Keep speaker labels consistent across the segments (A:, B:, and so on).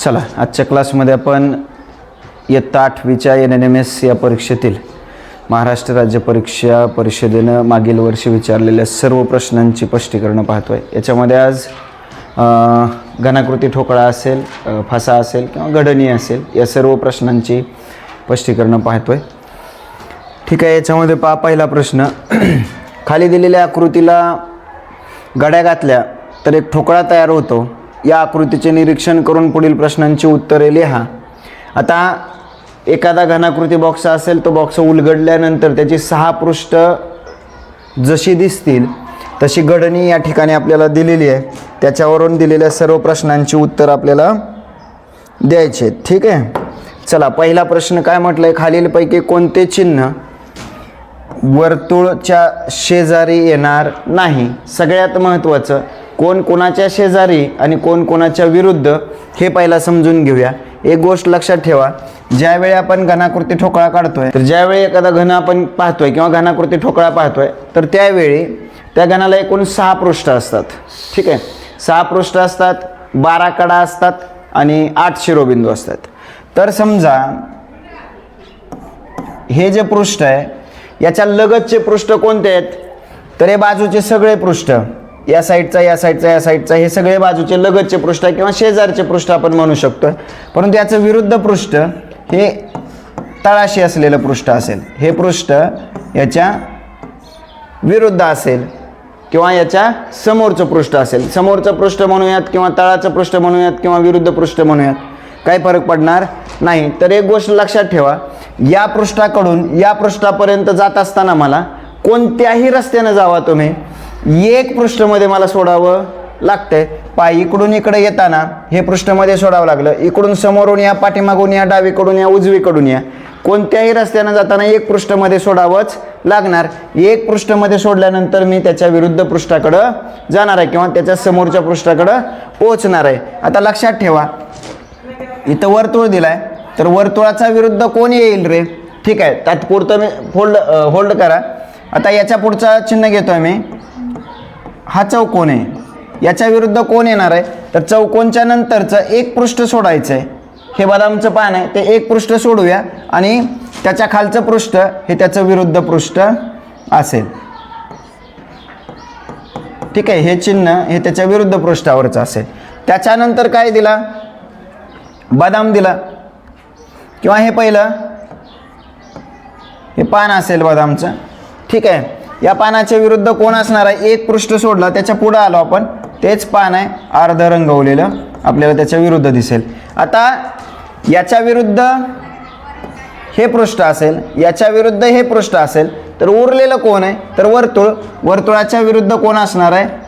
A: चला, आजच्या क्लासमध्ये आपण इयत्ता 8वीच्या NNMS या परीक्षेतील महाराष्ट्र राज्य परीक्षा परिषदेनं मागील वर्षी विचारलेल्या सर्व प्रश्नांची स्पष्टीकरणं पाहतोय। याच्यामध्ये आज घनाकृती ठोकळा असेल, फासा असेल किंवा गडणी असेल, या सर्व प्रश्नांची स्पष्टीकरणं पाहतोय। ठीक आहे, याच्यामध्ये पहा पहिला प्रश्न, खाली दिलेल्या आकृतीला गड्या घातल्या तर एक ठोकळा तयार होतो। या आकृतीचे निरीक्षण करून पुढील प्रश्नांची उत्तरे लिहा। आता एखादा घनाकृती बॉक्स असेल, तो बॉक्स उलगडल्यानंतर त्याची 6 पृष्ठ जशी दिसतील तशी गडणी या ठिकाणी आपल्याला दिलेली आहे। त्याच्यावरून दिलेल्या सर्व प्रश्नांची उत्तर आपल्याला द्यायचे। ठीक आहे, चला पहिला प्रश्न काय म्हटलंय, खालीलपैकी कोणते चिन्ह वर्तुळच्या शेजारी येणार नाही? सगळ्यात महत्त्वाचं, कोण कोणाच्या शेजारी आणि कोण कोणाच्या विरुद्ध हे पहिला समजून घेऊया। एक गोष्ट लक्षात ठेवा, ज्यावेळी आपण घनाकृती ठोकळा काढतोय, तर ज्यावेळी एखादा घन आपण पाहतोय किंवा घनाकृती ठोकळा पाहतोय, तर त्यावेळी त्या घनाला एकूण 6 पृष्ठ असतात। ठीक आहे, 6 पृष्ठ असतात, 12 कडा असतात आणि 8 शिरोबिंदू असतात। तर समजा हे जे पृष्ठ आहे, याच्या लगतचे पृष्ठ कोणते आहेत? तर हे बाजूचे सगळे पृष्ठ, या साईडचा, या साईडचा, या साईडचा, हे सगळे बाजूचे लगतचे पृष्ठ किंवा शेजारचे पृष्ठ आपण म्हणू शकतो। परंतु याचं विरुद्ध पृष्ठ हे तळाशी असलेलं पृष्ठ असेल, हे पृष्ठ याच्या विरुद्ध असेल किंवा याच्या समोरचं पृष्ठ असेल। समोरचं पृष्ठ म्हणूयात किंवा तळाचं पृष्ठ म्हणूयात किंवा विरुद्ध पृष्ठ म्हणूयात, काही फरक पडणार नाही। तर एक गोष्ट लक्षात ठेवा, या पृष्ठाकडून या पृष्ठापर्यंत जात असताना मला कोणत्याही रस्त्याने जावा तुम्ही, एक पृष्ठमध्ये मला सोडावं लागतंय। पाय इकडून इकडे येताना हे पृष्ठमध्ये सोडावं लागलं, इकडून समोरून या, पाठीमागून या, डावीकडून या, उजवीकडून या, कोणत्याही रस्त्याने जाताना एक पृष्ठमध्ये सोडावंच लागणार। एक पृष्ठमध्ये सोडल्यानंतर मी त्याच्या विरुद्ध पृष्ठाकडं जाणार आहे किंवा त्याच्या समोरच्या पृष्ठाकडं पोहोचणार आहे। आता लक्षात ठेवा, इथं वर्तुळ दिलाय, तर वर्तुळाचा विरुद्ध कोण येईल रे? ठीक आहे, तात्पुरतं मी होल्ड करा। आता याच्या पुढचा चिन्ह घेतोय मी, हा चौकोन आहे, याच्या विरुद्ध कोण येणार आहे? तर चौकोनच्या नंतरचं एक पृष्ठ सोडायचं आहे। हे बदामचं पान आहे, ते एक पृष्ठ सोडूया आणि त्याच्या खालचं पृष्ठ हे त्याचं विरुद्ध पृष्ठ असेल। ठीक आहे, हे चिन्ह हे त्याच्या विरुद्ध पृष्ठावरचं असेल। त्याच्यानंतर काय दिला? बदाम दिला किंवा हे पहिलं हे पान असेल बदामचं। ठीक आहे, या पानाच्या विरुद्ध कोण असणार आहे? एक पृष्ठ सोडला, त्याच्या पुढे आलो आपण, तेच पान आहे अर्ध रंगवलेलं, आपल्याला त्याच्या विरुद्ध दिसेल। आता याच्या विरुद्ध हे पृष्ठ असेल, याच्या विरुद्ध हे पृष्ठ असेल, तर उरलेलं कोण आहे? तर वर्तुळ। वर्तुळाच्या विरुद्ध कोण असणार आहे?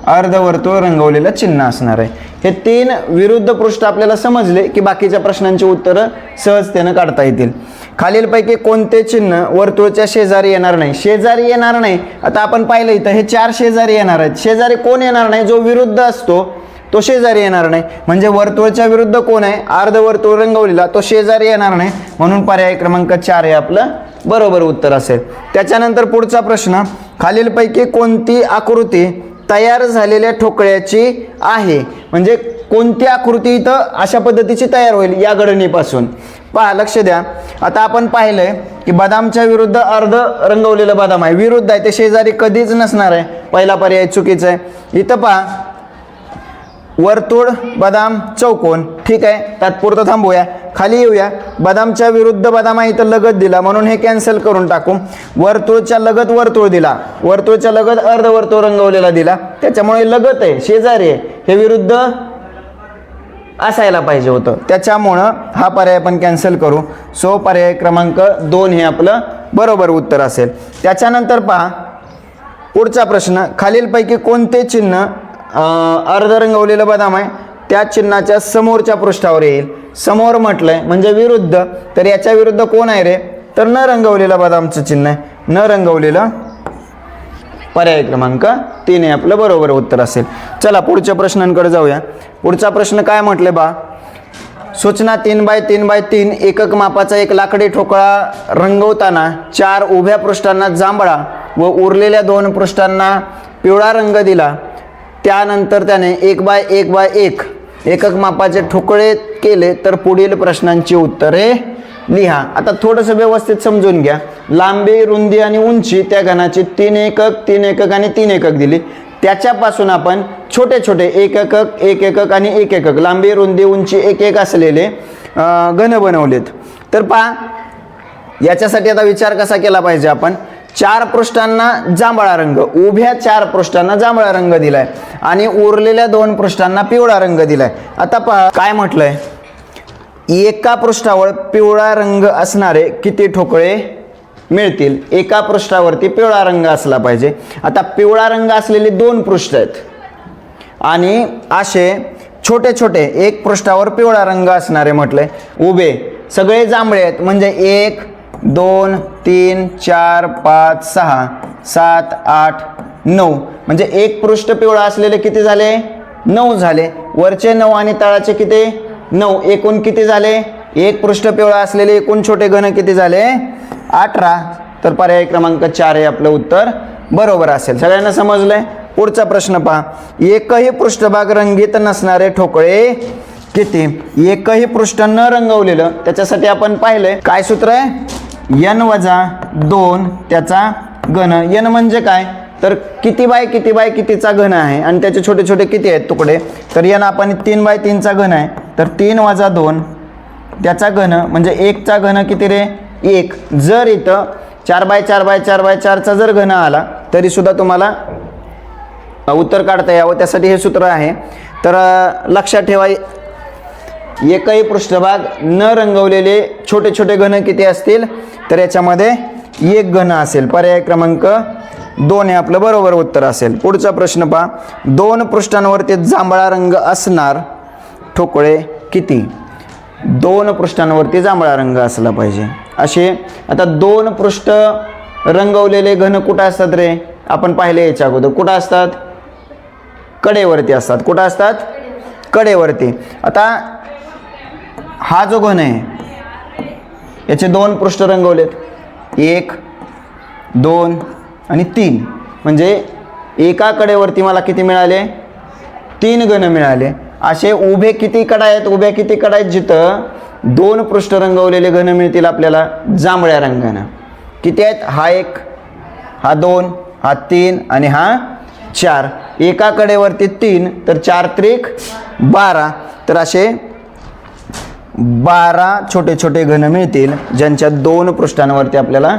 A: अर्धवर्तुळ रंगवलेलं चिन्ह असणार आहे। हे 3 विरुद्ध पृष्ठ आपल्याला समजले की बाकीच्या प्रश्नांची उत्तरं सहजतेने काढता येतील। खालीलपैकी कोणते चिन्ह वर्तुळच्या शेजारी येणार नाही? शेजारी येणार नाही, आता आपण पाहिलं इथं हे 4 शेजारी येणार आहेत। शेजारी कोण येणार नाही? जो विरुद्ध असतो तो शेजारी येणार नाही। म्हणजे वर्तुळच्या विरुद्ध कोण आहे? अर्धवर्तुळ रंगवलेला, तो शेजारी येणार नाही, म्हणून पर्याय क्रमांक 4 हे आपलं बरोबर उत्तर असेल। त्याच्यानंतर पुढचा प्रश्न, खालीलपैकी कोणती आकृती तयार झालेल्या ठोकळ्याची आहे? म्हणजे कोणती आकृती इथं अशा पद्धतीची तयार होईल या गडणीपासून? पहा, लक्ष द्या। आता आपण पाहिलंय की बदामच्या विरुद्ध अर्ध रंगवलेलं बदाम आहे, विरुद्ध आहे, ते शेजारी कधीच नसणार आहे, पहिला पर्याय चुकीचा आहे। इथं पहा, वर्तुळ, बदाम, चौकोन। ठीक आहे, तात्पुरतं थांबूया, खाली येऊया। बदामच्या विरुद्ध बदाम आहे, इथं लगत दिला म्हणून हे कॅन्सल करून टाकू। वर्तुळच्या लगत वर्तुळ दिला, वर्तुळच्या लगत अर्धवर्तुळ रंगवलेला दिला, त्याच्यामुळे लगत आहे, शेजारी आहे, हे विरुद्ध असायला पाहिजे होतं, त्याच्यामुळं हा पर्याय आपण कॅन्सल करू। सो पर्याय क्रमांक 2 हे आपलं बरोबर उत्तर असेल। त्याच्यानंतर पहा पुढचा प्रश्न, खालीलपैकी कोणते चिन्ह अर्ध रंगवलेलं बदाम आहे त्या चिन्हाच्या समोरच्या पृष्ठावर येईल? समोर म्हटलंय म्हणजे विरुद्ध, तर याच्या विरुद्ध कोण आहे रे? तर न रंगवलेलं बदामचं चिन्ह आहे, न रंगवलेलं, पर्याय क्रमांक 3 हे आपलं बरोबर उत्तर असेल। चला पुढच्या प्रश्नांकडे जाऊया। पुढचा प्रश्न काय म्हटले बा, सूचना 3x3x3 एकक मापाचा एक लाकडी ठोकळा रंगवताना 4 उभ्या पृष्ठांना जांभळा व उरलेल्या 2 पृष्ठांना पिवळा रंग दिला। त्यानंतर त्याने 1x1x1 एकक मापाचे ठोकळे केले तर पुढील प्रश्नांची उत्तरे लिहा. आता थोडंसं व्यवस्थित समजून घ्या. लांबी, रुंदी आणि उंची त्या घनाची 3 एकक, 3 एकक आणि 3 एकक दिली. त्याच्यापासून आपण छोटे छोटे 1 एकक, 1 एकक आणि 1 एकक लांबी, रुंदी, उंची 1 1 असलेले घन बनवलेत. तर पहा, याच्यासाठी आता विचार कसा केला पाहिजे आपण. 4 पृष्ठांना जांभळा रंग, उभ्या 4 पृष्ठांना जांभळा रंग दिलाय आणि उरलेल्या 2 पृष्ठांना पिवळा रंग दिलाय. आता पहा काय म्हटलंय, एका पृष्ठावर पिवळा रंग असणारे किती ठोकळे मिळतील. एका पृष्ठावरती पिवळा रंग असला पाहिजे. आता पिवळा रंग असलेले 2 पृष्ठ आहेत आणि असे छोटे छोटे 1 पृष्ठावर पिवळा रंग असणारे म्हटले उभे सगळे जांभळे आहेत. म्हणजे 1 2 3 4 5 6 7 8 9 म्हणजे 1 पृष्ठ पिवळा असलेले किती झाले, 9 झाले. वरचे 9 आणि तळाचे किती, 9. एकूण किती झाले, 1 पृष्ठ पिवळा असलेले एकूण छोटे घन किती झाले, 18. तर पर्याय क्रमांक 4 हे आपलं उत्तर बरोबर असेल. सगळ्यांना समजलंय. पुढचा प्रश्न पहा. एकही पृष्ठभाग रंगीत नसणारे ठोकळे किती. एकही पृष्ठ न रंगवलेलं, त्याच्यासाठी आपण पाहिलंय काय सूत्र आहे, n-2 त्याचा घन. n म्हणजे काय, तर किती बाय किती बाय कितीचा घन आहे आणि त्याचे छोटे छोटे किती आहेत तुकडे. तर n आपण 3/3 चा घन आहे, तर 3 - 2 त्याचा घन म्हणजे 1 चा घन किती रे, 1. जर इथं 4/4/4/4 चा जर घन आला तरी सुद्धा तुम्हाला उत्तर काढता यावं, त्यासाठी हे सूत्र आहे. तर लक्षात ठेवा, एकही पृष्ठभाग न रंगवलेले छोटे छोटे घन किती असतील, तर याच्यामध्ये 1 घन असेल. पर्याय क्रमांक 2 हे आपलं बरोबर उत्तर असेल. पुढचा प्रश्न पहा. 2 पृष्ठांवरती जांभळा रंग असणार ठोकळे किती. 2 पृष्ठांवरती जांभळा रंग असला पाहिजे असे. आता 2 पृष्ठ रंगवलेले घन कुठं असतात रे, आपण पाहिले याच्या अगोदर. कुठं असतात, कडेवरती असतात. कुठं असतात, कडेवरती. आता हा जो घन आहे याचे 2 पृष्ठ रंगवलेत, 1 2 आणि 3. म्हणजे एका कडेवरती मला किती मिळाले, 3 घन मिळाले. असे उभे किती कडा आहेत, उभ्या किती कडा आहेत जिथं 2 पृष्ठ रंगवलेले घन मिळतील आपल्याला जांभळ्या रंगानं. किती आहेत, हा 1, हा 2, हा 3 आणि हा 4. एका कडेवरती 3, तर 4 त्रिक 12. तर असे 12 छोटे छोटे घन मिळतील ज्यांच्या 2 पृष्ठांवरती आपल्याला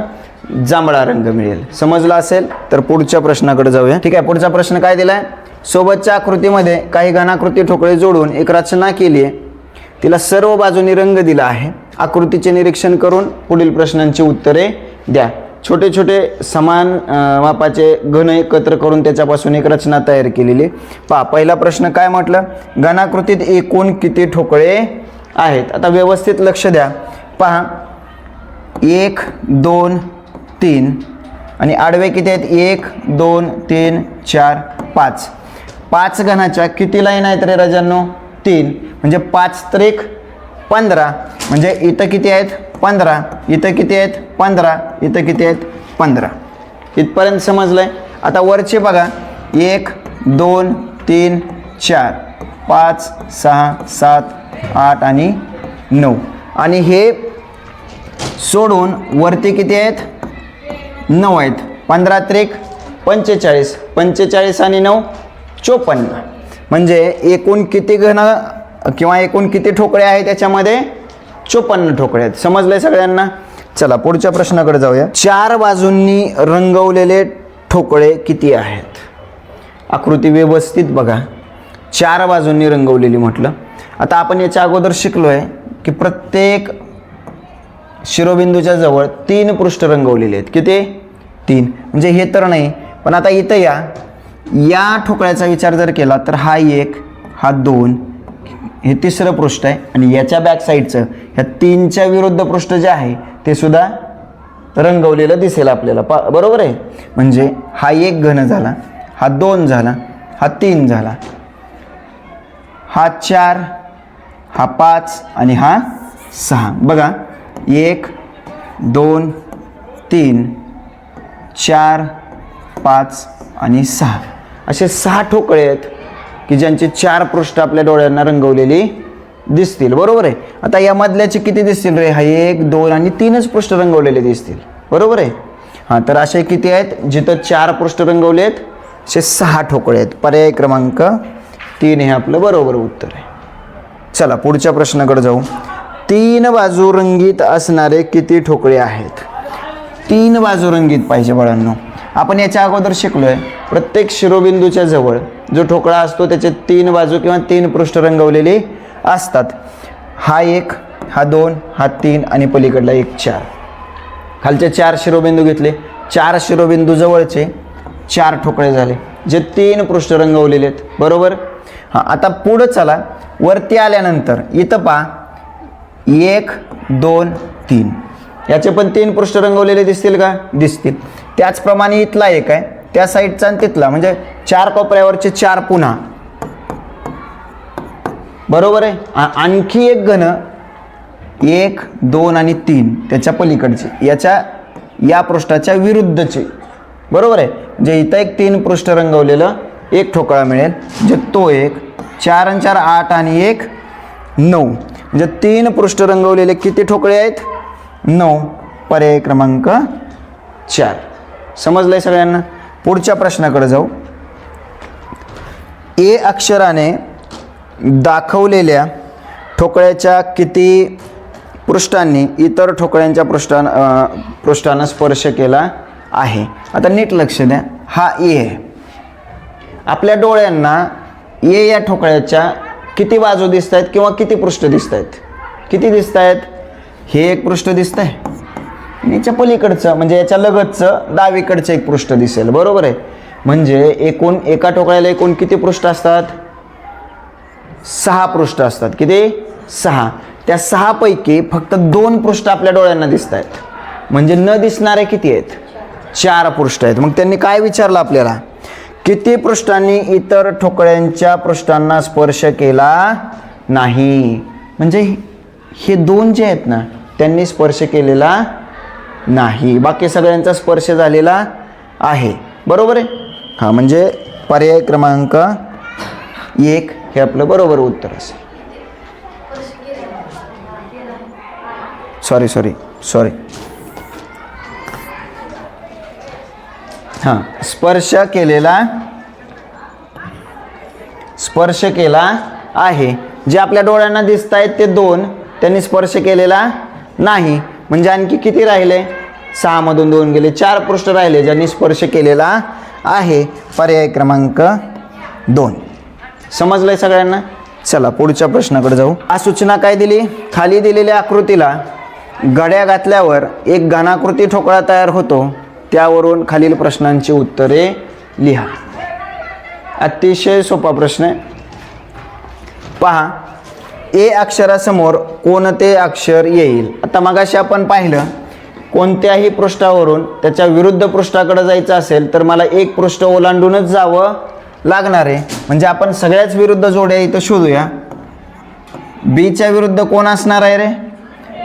A: जांभळा रंग मिळेल. समजलं असेल तर पुढच्या प्रश्नाकडे जाऊया. ठीक आहे, पुढचा प्रश्न काय दिलाय. सोबतच्या आकृतीमध्ये काही घनाकृती ठोकळे जोडून एक रचना केली आहे, तिला सर्व बाजूनी रंग दिला आहे. आकृतीचे निरीक्षण करून पुढील प्रश्नांची उत्तरे द्या. छोटे छोटे समान मापाचे घन एकत्र करून त्याच्यापासून एक रचना तयार केलेली. पहा, पहिला प्रश्न काय म्हटलं, घनाकृतीत एकूण किती ठोकळे आहेत. आता व्यवस्थित लक्ष द्या. पहा, 1 2 3 आणि आडवे किती आहेत, 1 2 3 4 5. 5 घनाच्या किती लाईन आहेत रे राजांनो, 3. म्हणजे 5 त्रिक 15. म्हणजे इथं किती आहेत, 15. इथं किती आहेत, 15. इथं किती आहेत, 15. इथपर्यंत समजलंय. आता वरचे बघा, 1 2 3 4 5 6 7 8 आणि 9. आणि हे सोडून वरती किती आहेत, 9 आहेत. 15 त्रिक 45. 45 आणि 9 54. म्हणजे एकूण किती घन किंवा एकूण किती ठोकळे आहेत त्याच्यामध्ये, 54 ठोकळे आहेत. समजलंय सगळ्यांना. चला पुढच्या प्रश्नाकडे जाऊया. 4 बाजूंनी रंगवलेले ठोकळे किती आहेत. आकृती व्यवस्थित बघा, 4 बाजूंनी रंगवलेली म्हटलं. आता आपण याच्या अगोदर शिकलोय की प्रत्येक शिरोबिंदूच्या जवळ 3 पृष्ठ रंगवलेले आहेत. किती, 3. म्हणजे हे तर नाही, पण आता इथं या ठोकळ्याचा विचार जर केला तर हा 1, हा 2, हे 3रं पृष्ठ आहे आणि याच्या बॅक साईडचं ह्या 3च्या विरुद्ध पृष्ठ जे आहे ते सुद्धा रंगवलेलं दिसेल आपल्याला. बरोबर आहे. म्हणजे हा 1 घन झाला, हा 2 झाला, हा 3 झाला, हा 4, हा 5 आणि हा 6. बघा, 1 2 3 4 5 आणि 6 असे 6 ठोकळे आहेत. की ज्यांची 4 पृष्ठ आपल्या डोळ्यांना रंगवलेली दिसतील, बरोबर आहे. आता या मधल्याचे किती दिसतील रे? हा 1 2 आणि 3च पृष्ठ रंगवलेले दिसतील, बरोबर आहे. हां, तर असे किती आहेत? जिथं 4 पृष्ठ रंगवलेत असे 6 ठोकळे आहेत. पर्याय क्रमांक 3 हे आपलं बरोबर उत्तर आहे. चला पुढच्या प्रश्नाकडे जाऊ. 3 बाजू रंगीत असणारे किती ठोकळे आहेत? 3 बाजू रंगीत पाहिजे बाळांनो. आपण याच्या अगोदर शिकलोय प्रत्येक शिरोबिंदूच्या जवळ जो ठोकळा असतो त्याचे 3 बाजू किंवा 3 पृष्ठ रंगवलेली असतात. हा 1, हा 2, हा 3 आणि पलीकडला 1 4. खालचे 4 शिरोबिंदू घेतले, 4 शिरोबिंदू जवळचे 4 ठोकळे झाले जे 3 पृष्ठ रंगवलेले आहेत, बरोबर. हां, आता पुढं चला. वरती आल्यानंतर इथं पहा 1 2 3 याचे पण 3 पृष्ठ रंगवलेले दिसतील का? दिसतील. त्याचप्रमाणे इथला एक आहे, त्या साईडचा आणि तिथला, म्हणजे 4 कोपऱ्यावरचे 4 पुन्हा, बरोबर आहे. आणखी एक घन 1 2 आणि 3 त्याच्या पलीकडचे या पृष्ठाच्या विरुद्धचे, बरोबर आहे. म्हणजे इथं एक 3 पृष्ठ रंगवलेलं एक ठोकळा मिळेल, म्हणजे तो एक 4 आणि 4 8 आणि 1 9, म्हणजे 3 पृष्ठ रंगवलेले किती ठोकळे आहेत? 9. पर्याय क्रमांक 4. समजलंय सगळ्यांना? पुढच्या प्रश्नाकडे जाऊ. ए अक्षराने दाखवलेल्या ठोकळ्याच्या किती पृष्ठांनी इतर ठोकळ्यांच्या पृष्ठांना स्पर्श केला आहे? आता नीट लक्ष द्या. हा ए आहे. आपल्या डोळ्यांना ए या ठोकळ्याच्या किती बाजू दिसत आहेत किंवा किती पृष्ठ दिसत आहेत? किती दिसत आहेत? हे एक पृष्ठ दिसत आहे, याच्या पलीकडचं म्हणजे याच्या लगतचं डावीकडचं एक पृष्ठ दिसेल, बरोबर आहे. म्हणजे एकूण एका ठोकळ्याला एकूण किती पृष्ठ असतात? 6 पृष्ठ असतात. किती? 6. त्या 6 पैकी फक्त 2 पृष्ठ आपल्या डोळ्यांना दिसत आहेत, म्हणजे न दिसणारे किती आहेत? 4 पृष्ठ आहेत. मग त्यांनी काय विचारलं आपल्याला? किती पृष्ठांनी इतर ठोकळ्यांच्या पृष्ठांना स्पर्श केला नाही? म्हणजे हे 2 जे आहेत ना त्यांनी स्पर्श केलेला नाही, बाकी सगळ्यांचा स्पर्श झालेला आहे, बरोबर आहे. हां, म्हणजे पर्याय क्रमांक 1 हे आपलं बरोबर उत्तर असेल. सॉरी हां, स्पर्श केला आहे. जे आपल्या डोळ्यांना दिसत आहेत ते 2 त्यांनी स्पर्श केलेला नाही, म्हणजे आणखी किती राहिले? 6 मधून 2 गेले, 4 पृष्ठ राहिले ज्यांनी स्पर्श केलेला आहे. पर्याय क्रमांक 2. समजलंय सगळ्यांना? चला पुढच्या प्रश्नाकडे जाऊ. आ सूचना काय दिली? खाली दिलेल्या आकृतीला घड्या घातल्यावर एक घनाकृती ठोकळा तयार होतो, त्यावरून खालील प्रश्नांची उत्तरे लिहा. अतिशय सोपा प्रश्न आहे. पहा, ए अक्षरासमोर कोणते अक्षर येईल? आता मगाशी आपण पाहिलं कोणत्याही पृष्ठावरून त्याच्या विरुद्ध पृष्ठाकडे जायचं असेल तर मला एक पृष्ठ ओलांडूनच जावं लागणार आहे. म्हणजे आपण सगळ्याच विरुद्ध जोड्या इथं शोधूया. बीच्या विरुद्ध कोण असणार आहे रे?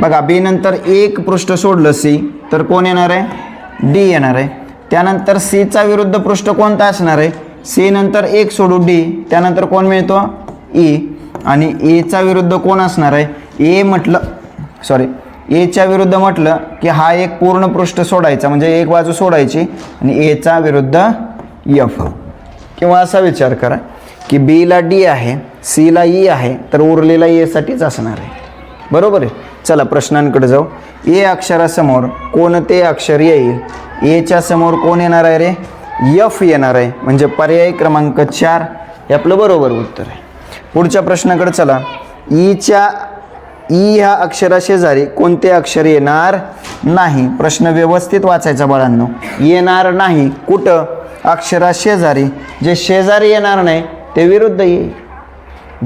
A: बघा, बी नंतर एक पृष्ठ सोडलं सी तर कोण येणार आहे? डी येणार आहे. त्यानंतर सीचा विरुद्ध पृष्ठ कोणता असणार आहे? सी नंतर एक सोडू डी, त्यानंतर कोण मिळतो? ई. आणि एचा विरुद्ध कोण असणार आहे? एच्या विरुद्ध म्हटलं की हा एक पूर्ण पृष्ठ सोडायचा, म्हणजे एक बाजू सोडायची, आणि एचा विरुद्ध एफ. किंवा असा विचार करा की बीला डी आहे, सीला ई आहे, तर उरलेला एसाठीच असणार आहे, बरोबर आहे. चला प्रश्नांकडे जाऊ. ए अक्षरासमोर कोणते अक्षर येईल? एच्या समोर कोण येणार आहे रे? एफ येणार आहे, म्हणजे पर्याय क्रमांक 4 हे आपलं बरोबर उत्तर आहे. पुढच्या प्रश्नाकडे चला. ई ह्या अक्षराशेजारी कोणते अक्षर येणार नाही? प्रश्न व्यवस्थित वाचायचा बाळांनो. येणार नाही कुठं? अक्षराशेजारी. जे शेजारी येणार नाही ते विरुद्ध येईल.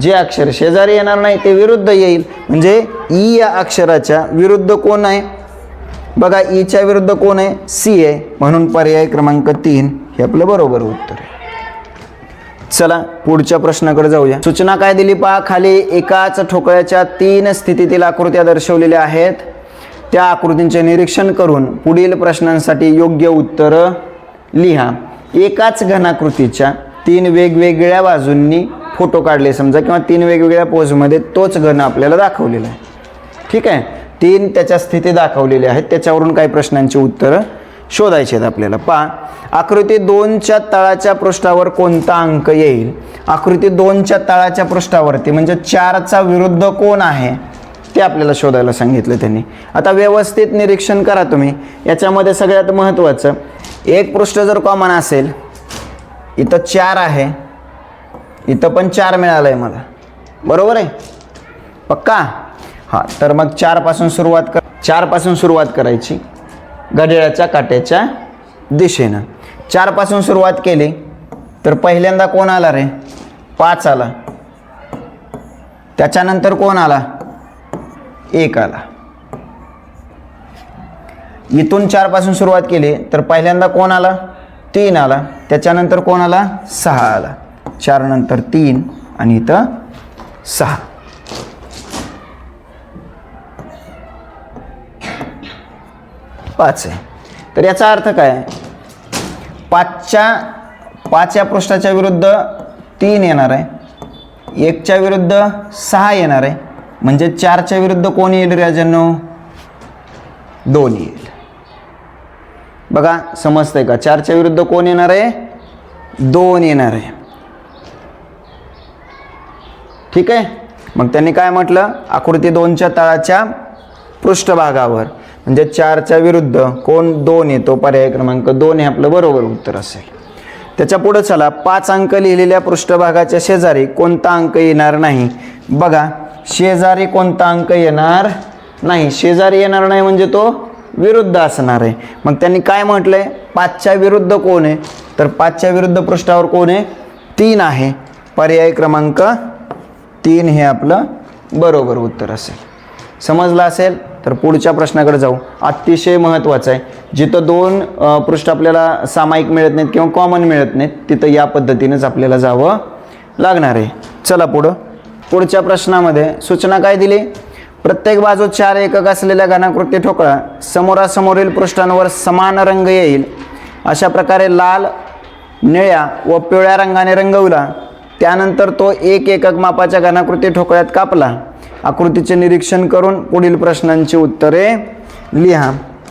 A: जे अक्षर शेजारी येणार नाही ते विरुद्ध येईल. म्हणजे ई या अक्षराच्या विरुद्ध कोण आहे? बघा, ईच्या विरुद्ध कोण आहे? सी आहे, म्हणून पर्याय क्रमांक 3 हे आपलं बरोबर उत्तर आहे. चला पुढच्या प्रश्नाकडे जाऊया. सूचना काय दिली पहा. खाली एकाच ठोकळ्याच्या 3 स्थितीतील आकृत्या दर्शवलेल्या आहेत. त्या आकृतींचे निरीक्षण करून पुढील प्रश्नांसाठी योग्य उत्तर लिहा. एकाच घनाकृतीच्या 3 वेगवेगळ्या बाजूंनी फोटो काढले समजा किंवा 3 वेगवेगळ्या पोजमध्ये तोच घन आपल्याला दाखवलेला आहे. ठीक आहे, 3 त्याच्या स्थिती दाखवलेल्या आहेत. त्याच्यावरून काही प्रश्नांची उत्तरं शोधायची आहेत आपल्याला. पहा, आकृती 2च्या तळाच्या पृष्ठावर कोणता अंक येईल? आकृती 2च्या तळाच्या पृष्ठावरती म्हणजे 4चा विरुद्ध कोण आहे ते आपल्याला शोधायला सांगितलं त्यांनी. आता व्यवस्थित निरीक्षण करा तुम्ही. याच्यामध्ये सगळ्यात महत्त्वाचं, एक पृष्ठ जर कॉमन असेल, इथं 4 आहे, इथं पण 4 मिळालं आहे मला, बरोबर आहे? पक्का? हां, तर मग 4 पासून सुरुवात करायची घड्याळाच्या काट्याच्या दिशेनं. 4 पासून सुरुवात केली तर पहिल्यांदा कोण आला रे? 5 आला. त्याच्यानंतर कोण आला? 1 आला. इथून 4 पासून सुरुवात केली तर पहिल्यांदा कोण आला? 3 आला. त्याच्यानंतर कोण आला? 6 आला. 4 नंतर 3 आणि इथं 6. पाच आहे. तर याचा अर्थ काय? 5 या पृष्ठाच्या विरुद्ध 3 येणार आहे, 1च्या विरुद्ध 6 येणार आहे, म्हणजे 4च्या विरुद्ध कोण येईल राजांनो? 2 येईल. बघा, समजतंय का? 4च्या विरुद्ध कोण येणार आहे? 2 येणार आहे. ठीक आहे. मग त्यांनी काय म्हटलं? आकृती 2च्या तळाच्या पृष्ठभागावर म्हणजे 4च्या विरुद्ध कोण? 2 येतो. पर्याय क्रमांक 2 हे आपलं बरोबर उत्तर असेल. त्याच्या पुढे चला, 5 अंक लिहिलेल्या पृष्ठभागाच्या शेजारी कोणता अंक येणार नाही? बघा, शेजारी कोणता अंक येणार नाही? शेजारी येणार नाही म्हणजे तो विरुद्ध असणार आहे. मग त्यांनी काय म्हटलंय? 5च्या विरुद्ध कोण आहे? तर 5च्या विरुद्ध पृष्ठावर कोण आहे? 3 आहे. पर्याय क्रमांक 3 हे आपलं बरोबर उत्तर असेल. समजलं असेल तर पुढच्या प्रश्नाकडे जाऊ. अतिशय महत्त्वाचं आहे. जिथं 2 पृष्ठ आपल्याला सामायिक मिळत नाहीत किंवा कॉमन मिळत नाहीत तिथं या पद्धतीनेच आपल्याला जावं लागणार आहे. चला पुढच्या प्रश्नामध्ये सूचना काय दिली? प्रत्येक बाजू 4 एकक असलेल्या घनाकृती ठोकळा समोरासमोरील पृष्ठांवर समान रंग येईल अशा प्रकारे लाल, निळ्या व पिवळ्या रंगाने रंगवला. त्यानंतर तो 1 एकक मापाच्या घनाकृती ठोकळ्यात कापला. आकृतीचे निरीक्षण करून पुढील प्रश्नांची उत्तरे लिहा.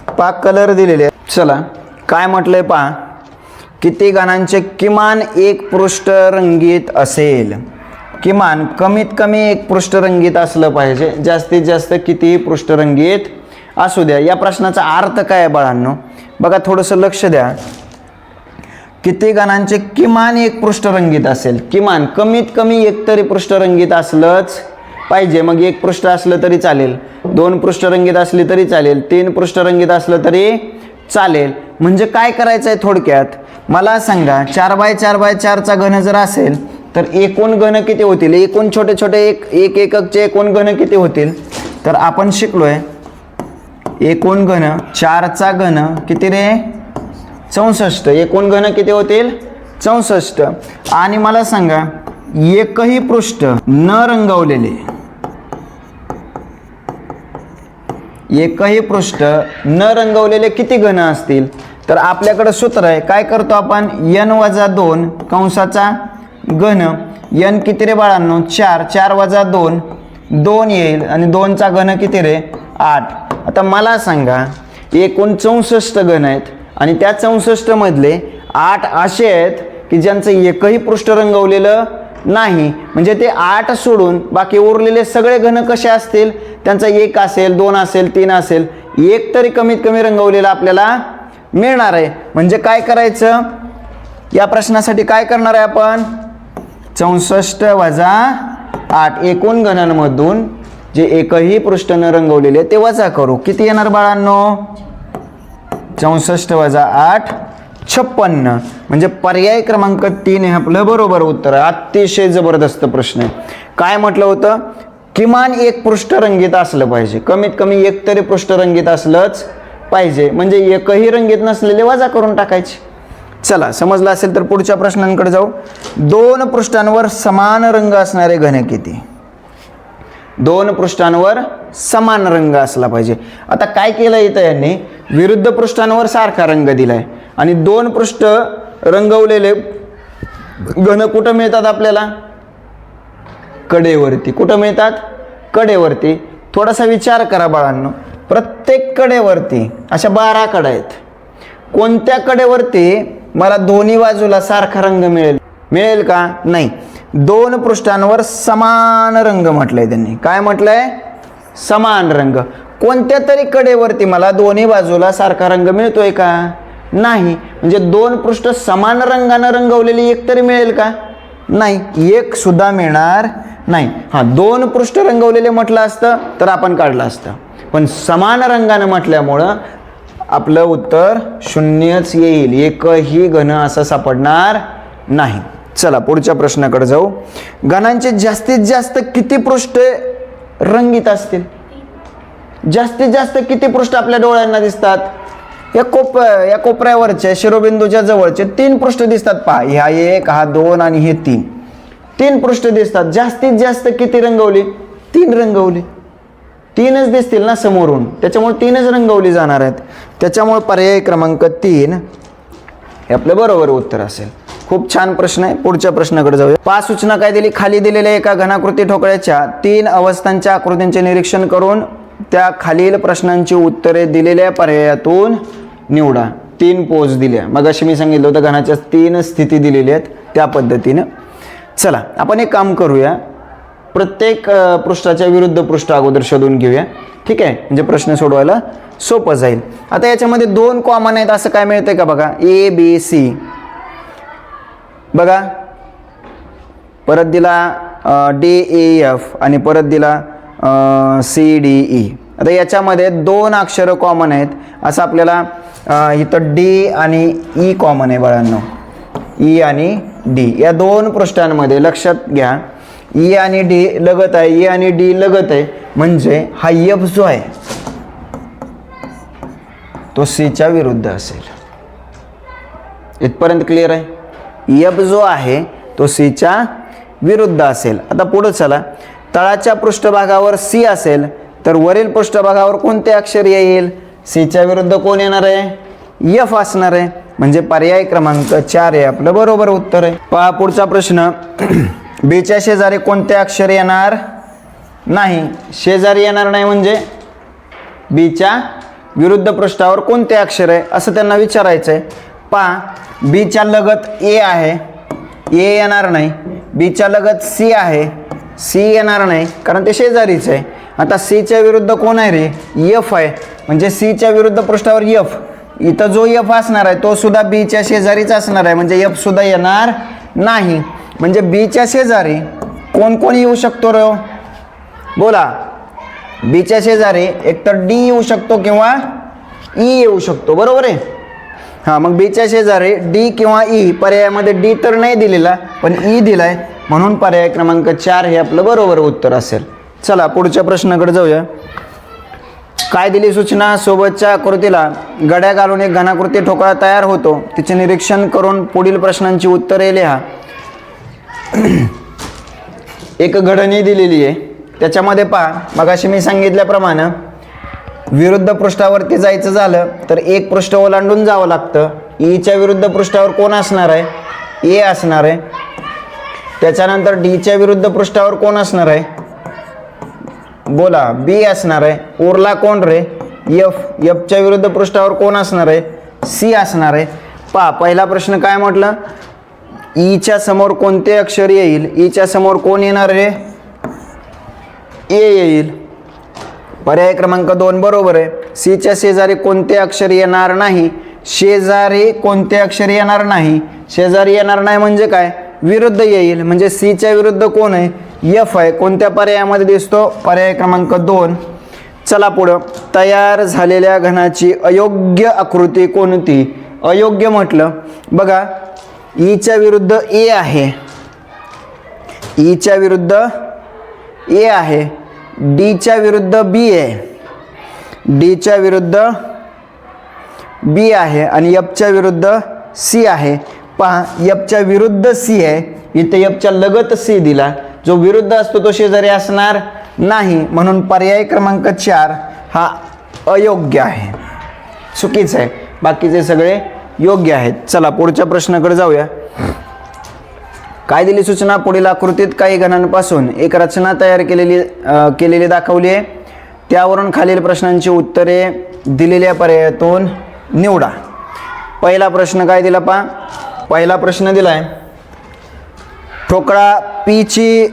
A: पहा, कलर दिलेले. चला, काय म्हटलंय पहा. किती घनांचे किमान 1 पृष्ठ रंगीत असेल? किमान कमीत कमी 1 पृष्ठ रंगीत असलं पाहिजे. जास्तीत जास्त कितीही पृष्ठ रंगीत असू द्या. या प्रश्नाचा अर्थ काय आहे बाळांनो? बघा, थोडंसं लक्ष द्या. किती घनांचे किमान 1 पृष्ठ रंगीत असेल? किमान, कमीत कमी 1 तरी पृष्ठ रंगीत असलंच पाहिजे. मग 1 पृष्ठ असलं तरी चालेल, 2 पृष्ठ रंगीत असली तरी चालेल, 3 पृष्ठ रंगीत असलं तरी चालेल. म्हणजे काय करायचं आहे थोडक्यात? मला सांगा, 4x4x4चा घन जर असेल तर एकूण घन किती होतील? एकूण छोटे छोटे 1 एककचे एकूण घन किती होतील? तर आपण शिकलोय एकूण घन 4चा घन किती रे? 64. एकूण घन किती होतील? 64. आणि मला सांगा, एकही पृष्ठ न रंगवलेले, एकही पृष्ठ न रंगवलेले किती घन असतील? तर आपल्याकडे सूत्र आहे. काय करतो आपण? n-2 कंसाचा घन. n किती रे बाळांनो? 4. 4 - 2 2 येईल आणि 2चा घन किती रे? 8. आता मला सांगा, एकूण 64 घन आहेत आणि त्या 64 मधले 8 असे आहेत की ज्यांचं एकही पृष्ठ रंगवलेलं नाही. म्हणजे ते 8 सोडून बाकी उरलेले सगळे घन कसे असतील? त्यांचा 1 असेल, 2 असेल, 3 असेल, 1 तरी कमीत कमी रंगवलेला आपल्याला मिळणार आहे. म्हणजे काय करायचं? या प्रश्नासाठी काय करणार आहे आपण? 64 - 8 एकूण घनांमधून जे एकही पृष्ठ न रंगवलेले ते वजा करू. किती येणार बाळांनो? 64 - 8 56. म्हणजे पर्याय क्रमांक 3 हे आपलं बरोबर उत्तर आहे. अतिशय जबरदस्त प्रश्न आहे. काय म्हटलं होतं? किमान 1 पृष्ठ रंगीत असलं पाहिजे. कमीत कमी 1 तरी पृष्ठ रंगीत असलंच पाहिजे. म्हणजे एकही रंगीत नसलेले वजा करून टाकायचे. चला, समजलं असेल तर पुढच्या प्रश्नांकडे जाऊ. 2 पृष्ठांवर समान रंग असणारे घन किती? 2 पृष्ठांवर समान रंग असला पाहिजे. आता काय केलं इथं यांनी? विरुद्ध पृष्ठांवर सारखा रंग दिलाय आणि 2 पृष्ठ रंगवलेले घन कुठं मिळतात आपल्याला? कडेवरती. कुठं मिळतात? कडेवरती. थोडासा विचार करा बाळांनो, प्रत्येक कडेवरती अशा 12 कडा आहेत. कोणत्या कडेवरती मला दोन्ही बाजूला सारखा रंग मिळेल? मिळेल का? नाही. 2 पृष्ठांवर समान रंग म्हटलंय त्यांनी. काय म्हटलंय? समान रंग. कोणत्या तरी कडेवरती मला दोन्ही बाजूला सारखा रंग मिळतोय का? नाही. म्हणजे 2 पृष्ठ समान रंगानं रंगवलेली एक तरी मिळेल का? नाही, एक सुद्धा मिळणार नाही. हां, 2 पृष्ठ रंगवलेले म्हटलं असतं तर आपण काढलं असतं, पण समान रंगानं म्हटल्यामुळं आपलं उत्तर शून्यच येईल. एकही घन असं सापडणार नाही. चला पुढच्या प्रश्नाकडे जाऊ. घनांचे जास्तीत जास्त किती पृष्ठ रंगीत असतील? जास्तीत जास्त किती पृष्ठ आपल्या डोळ्यांना दिसतात? या कोपऱ्यावरचे शिरोबिंदूच्या जवळचे 3 पृष्ठ दिसतात. पहा, ह्या 1, हा 2 आणि हे 3 पृष्ठ दिसतात. जास्तीत जास्त किती रंगवली? 3 रंगवली. 3च दिसतील ना समोरून, त्याच्यामुळे 3च रंगवली जाणार आहेत. त्याच्यामुळे पर्याय क्रमांक 3 हे आपलं बरोबर उत्तर असेल. खूप छान प्रश्न आहे. पुढच्या प्रश्नाकडे जाऊया. 5 सूचना काय दिली? खाली दिलेल्या एका घनाकृती ठोकळ्याच्या 3 अवस्थांच्या आकृतींचे निरीक्षण करून त्या खालील प्रश्नांची उत्तरे दिलेल्या पर्यायातून निवडा. 3 पोज दिल्या. मगाशी मी सांगितलं होतं घनाच्या 3 स्थिती दिलेल्या आहेत त्या पद्धतीनं. चला आपण एक काम करूया, प्रत्येक पृष्ठाच्या विरुद्ध पृष्ठ अगोदर शोधून घेऊया. ठीक आहे, म्हणजे प्रश्न सोडवायला सोपं जाईल. आता याच्यामध्ये 2 कॉमन आहेत असं काय मिळतंय का? बघा, ए बी सी. बघा, परत दिला डी ए एफ आणि परत दिला सी डी ई. आता याच्यामध्ये 2 अक्षरं कॉमन आहेत असं आपल्याला इथं डी आणि ई कॉमन आहे बाळांनो. ई आणि डी या 2 पृष्ठांमध्ये लक्षात घ्या, ई आणि डी लगत आहे. ई आणि डी लगत आहे म्हणजे हा एफ जो आहे तो सीच्या विरुद्ध असेल. इथपर्यंत क्लिअर आहे? एफ जो आहे तो सीच्या विरुद्ध असेल. आता पुढे चला, तळाच्या पृष्ठभागावर सी असेल तर वरील पृष्ठभागावर कोणते अक्षर येईल? सीच्या विरुद्ध कोण येणार आहे? एफ असणार आहे. म्हणजे पर्याय क्रमांक 4 हे आपलं बरोबर उत्तर आहे. पहा पुढचा प्रश्न. बीच्या शेजारी कोणते अक्षर येणार नाही? शेजारी येणार नाही म्हणजे बीच्या विरुद्ध पृष्ठावर कोणते अक्षर आहे असं त्यांना विचारायचं आहे. पहा, बीच्या लगत ए आहे, ए येणार नाही. बीच्या लगत सी आहे, सी येणार नाही कारण ते शेजारीच आहे. आता सीच्या विरुद्ध कोण आहे रे? एफ आहे. म्हणजे सीच्या विरुद्ध पृष्ठावर एफ. इथं जो एफ असणार आहे तो सुद्धा बीच्या शेजारीच असणार आहे म्हणजे एफ सुद्धा येणार नाही. म्हणजे बीच्या शेजारी कोण कोण येऊ शकतो रे? बोला. बीच्या शेजारी एकतर डी येऊ शकतो किंवा ई येऊ शकतो. बरोबर आहे? हां, मग बीच्या शेजारी डी किंवा ई. पर्यायामध्ये डी तर नाही दिलेला पण ई दिलाय म्हणून पर्याय क्रमांक 4 हे आपलं बरोबर उत्तर असेल. चला पुढच्या प्रश्नाकडे जाऊया. काय दिली सूचना? सोबतच्या आकृतीला गड्या घालून एक घनाकृती ठोकळा तयार होतो. तिचे निरीक्षण करून पुढील प्रश्नांची उत्तरे लिहा. एक घडणी दिलेली आहे, त्याच्यामध्ये पहा, मगाशी मी सांगितल्याप्रमाणे विरुद्ध पृष्ठावरती जायचं झालं तर एक पृष्ठ ओलांडून जावं लागतं. ईच्या विरुद्ध पृष्ठावर कोण असणार आहे? ए असणार आहे. त्याच्यानंतर डीच्या विरुद्ध पृष्ठावर कोण असणार आहे? बोला, बी असणार आहे. उरला कोण रे? एफ. एफच्या विरुद्ध पृष्ठावर कोण असणार आहे? सी असणार आहे. पहा, पहिला प्रश्न काय म्हटलं? ईच्या समोर कोणते अक्षर येईल? ईच्या समोर कोण येणार रे? ए येईल. पर्याय क्रमांक 2 बरोबर आहे. सीच्या शेजारी कोणते अक्षर येणार नाही? शेजारी कोणते अक्षर येणार नाही? शेजारी येणार नाही म्हणजे काय? विरुद्ध येईल. म्हणजे सीच्या विरुद्ध कोण आहे? एफ आहे. कोणत्या पर्यायामध्ये दिसतो? पर्याय क्रमांक 2. चला पुढं. तयार झालेल्या घनाची अयोग्य आकृती कोणती? अयोग्य म्हटलं, बघा, ईच्या विरुद्ध ए आहे, ईच्या विरुद्ध ए आहे, डीच्या विरुद्ध बी आहे, डीच्या विरुद्ध बी आहे आणि एफच्या विरुद्ध सी आहे. पहा, एफच्या विरुद्ध सी आहे, इथे एफच्या लगत सी दिला. जो विरुद्ध असतो तो शेजारी असणार नाही म्हणून पर्याय क्रमांक 4 हा अयोग्य आहे, चुकीचा आहे. बाकीचे सगळे योग्य आहेत. चला पुढच्या प्रश्नाकडे जाऊया. काय दिली सूचना? पुढील आकृतीत काही घनांपासून एक रचना तयार केलेली दाखवली आहे. त्यावरून खालील प्रश्नांची उत्तरे दिलेल्या पर्यायातून निवडा. पहिला प्रश्न काय दिला पहा. पहिला प्रश्न दिलाय, ठोकळा P ची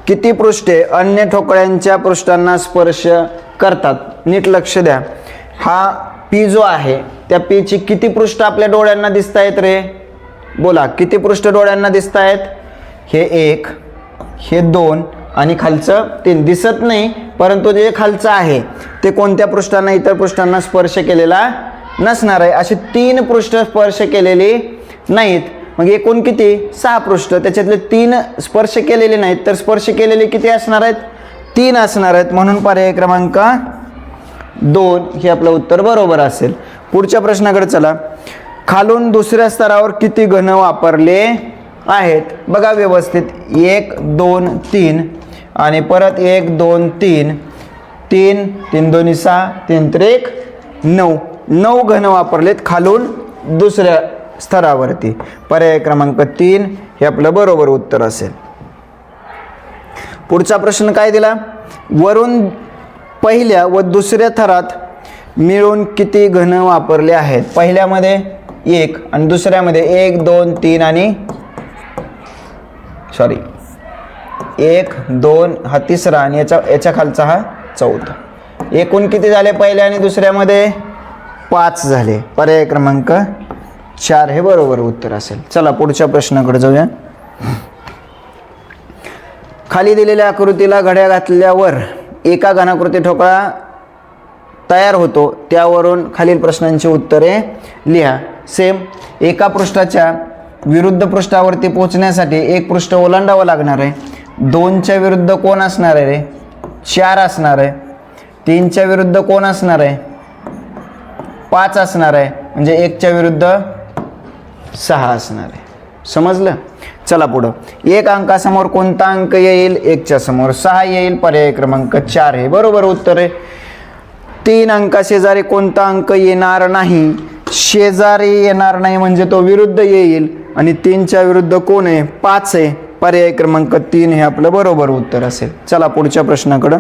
A: किती पृष्ठे अन्य ठोकळ्यांच्या पृष्ठांना स्पर्श करतात? नीट लक्ष द्या. हा P जो आहे त्या P ची किती पृष्ठ आपल्या डोळ्यांना दिसत आहेत रे? बोला, किती पृष्ठ डोळ्यांना दिसत आहेत? हे 1, हे 2 आणि खालचं 3 दिसत नाही, परंतु जे खालचं आहे ते कोणत्या पृष्ठांना, इतर पृष्ठांना स्पर्श केलेला नसणार आहे. अशी 3 पृष्ठ स्पर्श केलेली नाहीत. मग एकूण किती? 6 पृष्ठ. त्याच्यातले 3 स्पर्श केलेले नाहीत, तर स्पर्श केलेले किती असणार आहेत? 3 असणार आहेत. म्हणून पर्याय क्रमांक 2 हे आपलं उत्तर बरोबर असेल. पुढच्या प्रश्नाकडे चला. खालून दुसऱ्या स्तरावर किती घन वापरले आहेत? बघा व्यवस्थित. 1 2 3 आणि परत 1 2 3 3 3 2 6 3 3 9 9 घन वापरलेत खालून दुसऱ्या स्तरावरती. पर्याय क्रमांक 3 हे आपलं बरोबर उत्तर असेल. पुढचा प्रश्न काय दिला? वरून पहिल्या व दुसऱ्या थरात मिळून किती घन वापरले आहेत? पहिल्यामध्ये 1 आणि दुसऱ्यामध्ये 1 2 3 आणि 1 2 हा तिसरा आणि याच्या खालचा हा चौथा. एकूण किती झाले पहिल्या आणि दुसऱ्यामध्ये? 5 झाले. पर्याय क्रमांक 4 हे बरोबर उत्तर असेल. चला पुढच्या प्रश्नाकडे जाऊया. खाली दिलेल्या आकृतीला घड्या घातल्यावर एका घनाकृती ठोकळा तयार होतो. त्यावरून खालील प्रश्नांची उत्तरे लिहा. सेम एका पृष्ठाच्या विरुद्ध पृष्ठावरती पोहोचण्यासाठी एक पृष्ठ ओलांडावं लागणार आहे. 2च्या विरुद्ध कोण असणार आहे रे? 4 असणार आहे. 3च्या विरुद्ध कोण असणार आहे? 5 असणार आहे. म्हणजे 1च्या विरुद्ध 6 असणार आहे. समजलं? चला पुढं. 1 अंकासमोर कोणता अंक येईल? 1च्या समोर 6 येईल. पर्याय क्रमांक 4 हे बरोबर उत्तर आहे. 3 अंका शेजारी कोणता अंक येणार नाही? शेजारी येणार नाही म्हणजे तो विरुद्ध येईल. आणि 3च्या विरुद्ध कोण आहे? 5 आहे. पर्याय क्रमांक 3 हे आपलं बरोबर उत्तर असेल. चला पुढच्या प्रश्नाकडं.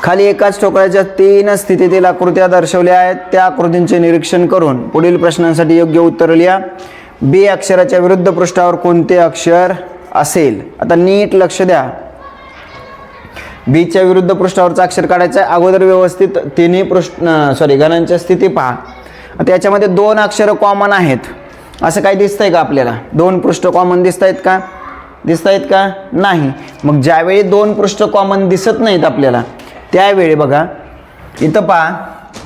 A: खाली एकाच ठोकळ्याच्या 3 स्थितीतील आकृत्या दर्शवल्या आहेत. त्या आकृतींचे निरीक्षण करून पुढील प्रश्नांसाठी योग्य उत्तर लिहा. B अक्षराच्या विरुद्ध पृष्ठावर कोणते अक्षर असेल? आता नीट लक्ष द्या. बीच्या विरुद्ध पृष्ठावरचं अक्षर काढायचं आहे. अगोदर व्यवस्थित तिन्ही घनांच्या स्थिती पहा. त्याच्यामध्ये 2 अक्षर कॉमन आहेत. असं काही दिसतंय का आपल्याला? 2 पृष्ठ कॉमन दिसत आहेत का? दिसत आहेत का? नाही. मग ज्यावेळी 2 पृष्ठ कॉमन दिसत नाहीत आपल्याला त्यावेळी बघा इथं पहा.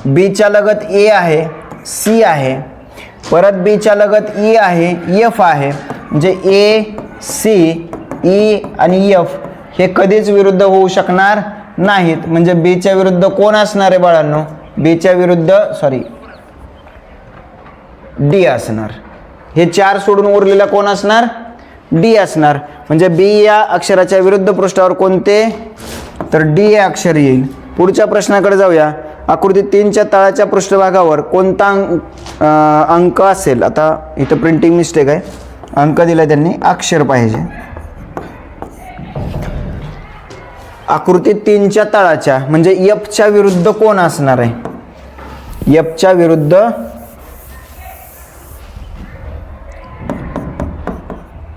A: बीच्या लगत A आहे, C आहे, परत बीच्या लगत E आहे, F आहे. म्हणजे A, C, E आणि F हे कधीच विरुद्ध होऊ शकणार नाहीत. म्हणजे बीच्या विरुद्ध कोण असणार आहे बाळांनो? बीच्या विरुद्ध D असणार. हे 4 सोडून उरलेला कोण असणार? D असणार. म्हणजे B या अक्षराच्या विरुद्ध पृष्ठावर कोणते? तर D हे अक्षर येईल. पुढच्या प्रश्नाकडे जाऊया. आकृती 3च्या तळाच्या पृष्ठभागावर कोणता अंक असेल? आता इथं प्रिंटिंग मिस्टेक आहे. अंक दिला त्यांनी, अक्षर पाहिजे. आकृती 3च्या तळाच्या म्हणजे Fच्या विरुद्ध कोण असणार आहे? Fच्या विरुद्ध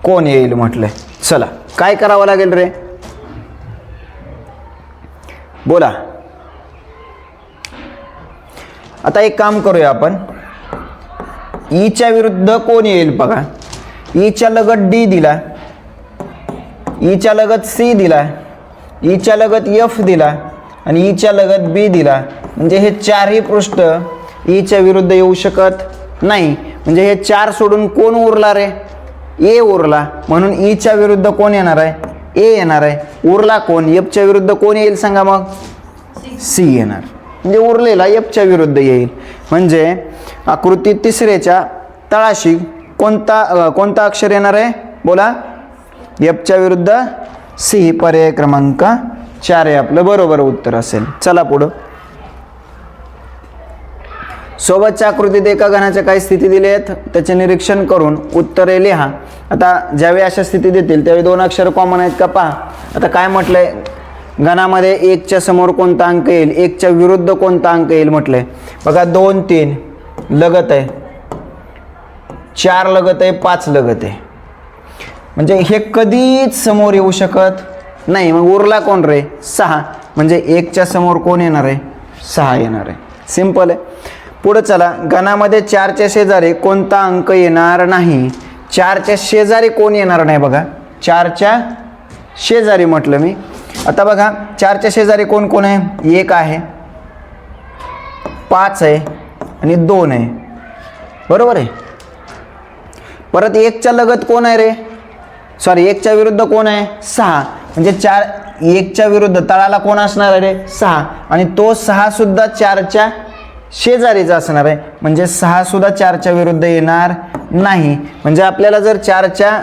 A: कोण येईल म्हटलंय. चला काय करावं लागेल रे? बोला. आता एक काम करूया आपण. ईच्या विरुद्ध कोण येईल बघा. ईच्या लगत D दिला, ईच्या लगत C दिला, ईच्या लगत F दिला आणि ईच्या लगत B दिला. म्हणजे हे 4ही पृष्ठ ईच्या विरुद्ध येऊ शकत नाही. म्हणजे हे 4 सोडून कोण उरला रे? A उरला. म्हणून ईच्या विरुद्ध कोण येणार आहे? A येणार आहे. उरला कोण? Fच्या विरुद्ध कोण येईल सांगा मग? C येणार. म्हणजे उरलेला Fच्या विरुद्ध येईल. म्हणजे आकृती 3च्या तळाशी कोणता अक्षर येणार आहे? बोला. Fच्या विरुद्ध C. पर्याय क्रमांक 4 हे आपलं बरोबर उत्तर असेल. चला पुढं. सोबतच्या आकृतीत एका घनाच्या काही स्थिती दिल्या आहेत, त्याचे निरीक्षण करून उत्तरे लिहा. आता ज्यावेळी अशा स्थिती देतील त्यावेळी 2 अक्षर कॉमन आहेत का पहा. आता काय म्हटलंय, घनामध्ये 1च्या समोर कोणता अंक येईल, 1च्या विरुद्ध कोणता अंक येईल म्हटलंय. बघा 2 3 लगत आहे, 4 लगत आहे, 5 लगत आहे, म्हणजे हे कधीच समोर येऊ शकत नाही. मग उरला कोण रे, 6, म्हणजे 1च्या समोर कोण येणार आहे, 6 येणार आहे. सिंपल आहे. पुढे चला, घनामध्ये 4च्या शेजारी कोणता अंक येणार नाही. 4च्या शेजारी कोण येणार नाही बघा, 4च्या शेजारी म्हटलं मी. आता बघा 4च्या शेजारी कोण कोण आहे, 1 आहे, 5 आहे आणि 2 आहे, बरोबर आहे. परत 1च्या लगत कोण आहे रे, सॉरी 1च्या विरुद्ध कोण आहे, 6, म्हणजे 1च्या विरुद्ध तळाला कोण असणार आहे रे, 6, आणि तो 6 सुद्धा 4च्या शेजारीचा असणार आहे, म्हणजे 6 सुद्धा 4च्या विरुद्ध येणार नाही. म्हणजे आपल्याला जर 4च्या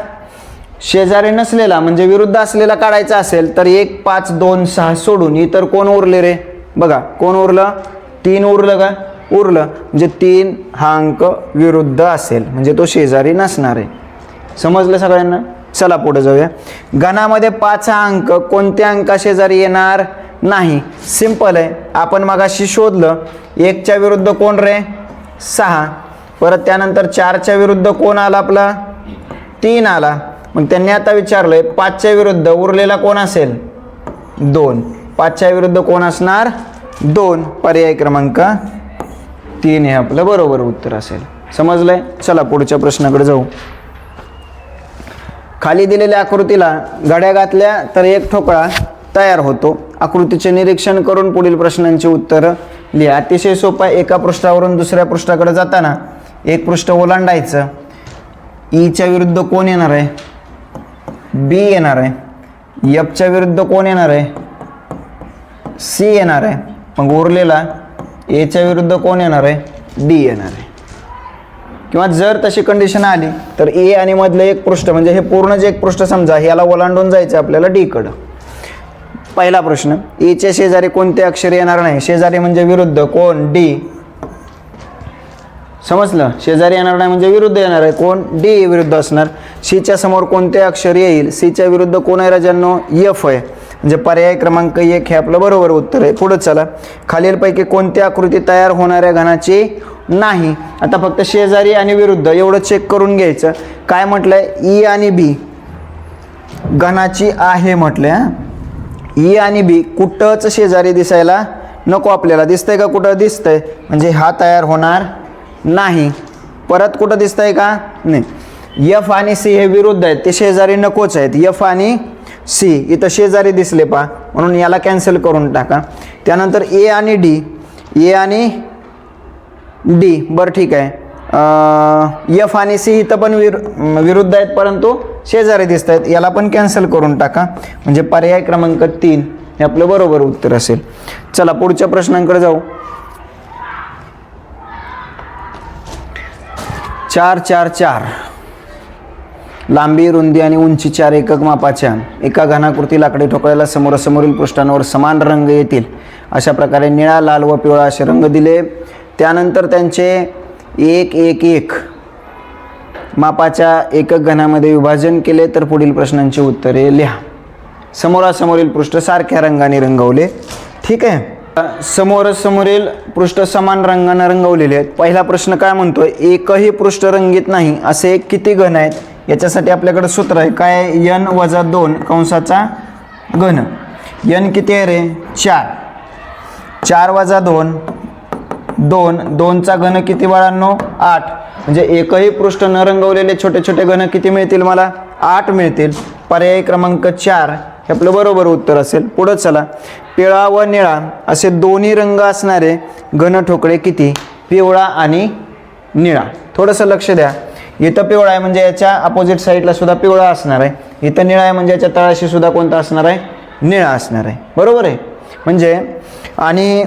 A: शेजारी नसलेला म्हणजे विरुद्ध असलेला काढायचा असेल तर 1 5 2 6 सोडून इतर कोण उरले रे, बघा कोण उरलं, 3 उरलं का, उरलं, म्हणजे 3 हा अंक विरुद्ध असेल, म्हणजे तो शेजारी नसणार आहे. समजलं सगळ्यांना. चला पुढे जाऊया. घनामध्ये 5 हा अंक कोणत्या अंका शेजारी येणार नाही. सिंपल आहे, आपण मगाशी शोधलं. 1च्या विरुद्ध कोण रे, 6, परत त्यानंतर 4च्या विरुद्ध कोण आला आपला, 3 आला. मग त्यांनी आता विचारलंय 5च्या विरुद्ध उरलेला कोण असेल, 2. 5च्या विरुद्ध कोण असणार, 2. पर्याय क्रमांक 3 हे आपलं बरोबर उत्तर असेल. समजलंय. चला पुढच्या प्रश्नाकडे जाऊ. खाली दिलेल्या आकृतीला घड्या घातल्या तर एक ठोकळा तयार होतो. आकृतीचे निरीक्षण करून पुढील प्रश्नांची उत्तरं लिहा. अतिशय सोपा. एका पृष्ठावरून दुसऱ्या पृष्ठाकडे जाताना एक पृष्ठ ओलांडायचं. ईच्या विरुद्ध कोण येणार आहे, बी येणार आहे. एफच्या विरुद्ध कोण येणार आहे, सी येणार आहे. मग उरलेला एच्या विरुद्ध कोण येणार आहे, डी येणार आहे. किंवा जर तशी कंडिशन आली तर ए आणि मधलं एक पृष्ठ, म्हणजे हे पूर्ण जे एक पृष्ठ समजा, ह्याला ओलांडून जायचं आपल्याला डी कडं. पहिला प्रश्न, एच्या शेजारी कोणते अक्षर येणार नाही. शेजारी म्हणजे विरुद्ध, कोण, डी. समजलं. शेजारी येणार नाही म्हणजे विरुद्ध येणार आहे, कोण, डी विरुद्ध असणार. सीच्या समोर कोणते अक्षर येईल, सीच्या विरुद्ध कोण आहे राजांनो, एफ आहे, म्हणजे पर्याय क्रमांक 1 हे आपलं बरोबर उत्तर आहे. पुढे चला. खालीलपैकी कोणती आकृती तयार होणाऱ्या घनाची नाही. आता फक्त शेजारी आणि विरुद्ध एवढं चेक करून घ्यायचं. काय म्हटलंय, ई आणि बी घनाची आहे म्हटलंय. ई आणि बी कुठंच शेजारी दिसायला नको आपल्याला. दिसतंय का, कुठं दिसतंय, म्हणजे हा तयार होणार नाही. परत कुठं दिसतंय का, नाही. एफ आणि सी हे विरुद्ध आहेत, ते शेजारी नकोच आहेत. एफ आणि सी इथं शेजारी दिसले पा, म्हणून याला कॅन्सल करून टाका. त्यानंतर ए आणि डी, ए आणि डी, बरं ठीक आहे. एफ आणि सी इथं पण विरुद्ध आहेत परंतु शेजारी दिसत आहेत, याला पण कॅन्सल करून टाका. म्हणजे पर्याय क्रमांक 3 हे आपलं बरोबर उत्तर असेल. चला पुढच्या प्रश्नांकडे जाऊ. 4 4 4 लांबी, रुंदी आणि उंची 4 एकक मापाच्या एका घनाकृती लाकडी ठोकळ्याला समोरासमोरील पृष्ठांवर समान रंग येतील अशा प्रकारे निळा, लाल व पिवळा असे रंग दिले. त्यानंतर त्यांचे 1 1 1 मापाच्या एकक घनामध्ये विभाजन केले तर पुढील प्रश्नांची उत्तरे लिहा. समोरासमोरील पृष्ठ सारख्या रंगाने रंगवले. ठीक आहे. समोरासमोरील पृष्ठ समान रंगाने रंगवलेले आहेत. पहिला प्रश्न काय म्हणतोय, एकही पृष्ठ रंगीत नाही असे किती घन आहेत. याच्यासाठी आपल्याकडे सूत्र आहे काय, n - 2 कंसाचा घन. n किती आहे रे, 4. 4 - 2 2, 2चा घन किती बाळांनो, 8. म्हणजे एकही पृष्ठ न रंगवलेले छोटे छोटे घन किती मिळतील मला, 8 मिळतील. पर्याय क्रमांक 4 हे आपलं बरोबर उत्तर असेल. पुढे चला. पिवळा व निळा असे दोन्ही रंग असणारे घन ठोकळे किती, पिवळा आणि निळा. थोडंसं लक्ष द्या. इथं पिवळा आहे म्हणजे याच्या अपोजिट साईडला सुद्धा पिवळा असणार आहे. इथं निळा आहे म्हणजे याच्या तळाशी सुद्धा कोणता असणार आहे, निळा असणार आहे. बरोबर आहे. म्हणजे आणि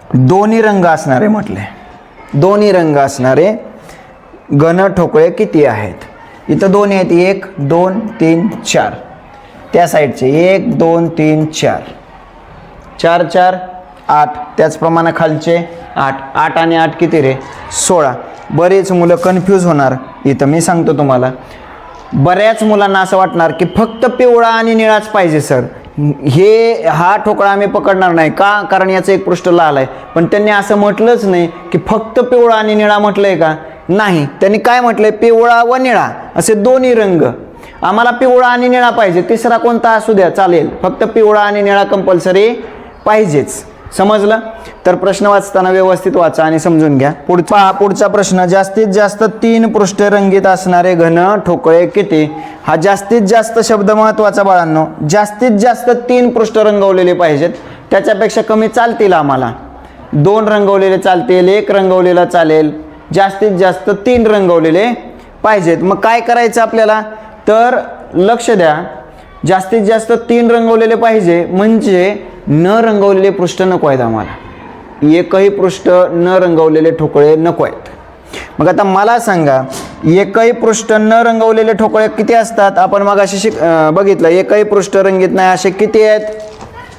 A: दोन्ही रंग असणारे म्हटले, दोन्ही रंग असणारे घन ठोकळे किती आहेत. इथं दोन्ही आहेत, 1 2 3 4. त्या साईडचे 1 2 3 4, 4 4 8, त्याचप्रमाणे खालचे 8, 8 आणि 8 किती रे 16. बरेच मुलं कन्फ्यूज होणार इथं. मी सांगतो तुम्हाला, बऱ्याच मुलांना असं वाटणार की फक्त पिवळा आणि निळाच पाहिजे सर, हा ठोकळा आम्ही पकडणार नाही का, कारण याचं एक पृष्ठ लाल आहे. पण त्यांनी असं म्हटलंच नाही की फक्त पिवळा आणि निळा म्हटलंय का, नाही. त्यांनी काय म्हटलंय, पिवळा व निळा असे दोन्ही रंग. आम्हाला पिवळा आणि निळा पाहिजे, तिसरा कोणता असू द्या चालेल, फक्त पिवळा आणि निळा कंपल्सरी पाहिजेच. समजलं? तर प्रश्न वाचताना व्यवस्थित वाचा आणि समजून घ्या. पुढचा प्रश्न, जास्तीत जास्त 3 पृष्ठे रंगीत असणारे घन ठोकळे किती? हा जास्तीत जास्त शब्द महत्वाचा बाळांनो. जास्तीत जास्त 3 पृष्ठ रंगवलेले पाहिजेत, त्याच्यापेक्षा कमी चालतील आम्हाला. 2 रंगवलेले चालतील, 1 रंगवलेला चालेल, जास्तीत जास्त 3 रंगवलेले पाहिजेत. मग काय करायचं आपल्याला, तर लक्ष द्या, जास्तीत जास्त 3 रंगवलेले पाहिजे म्हणजे न रंगवलेले पृष्ठ नको आहेत आम्हाला. एकही पृष्ठ न रंगवलेले ठोकळे नको आहेत. मग आता मला सांगा, एकही पृष्ठ न रंगवलेले ठोकळे किती असतात? आपण मगाशी बघितलं, एकही पृष्ठ रंगीत नाही असे किती आहेत?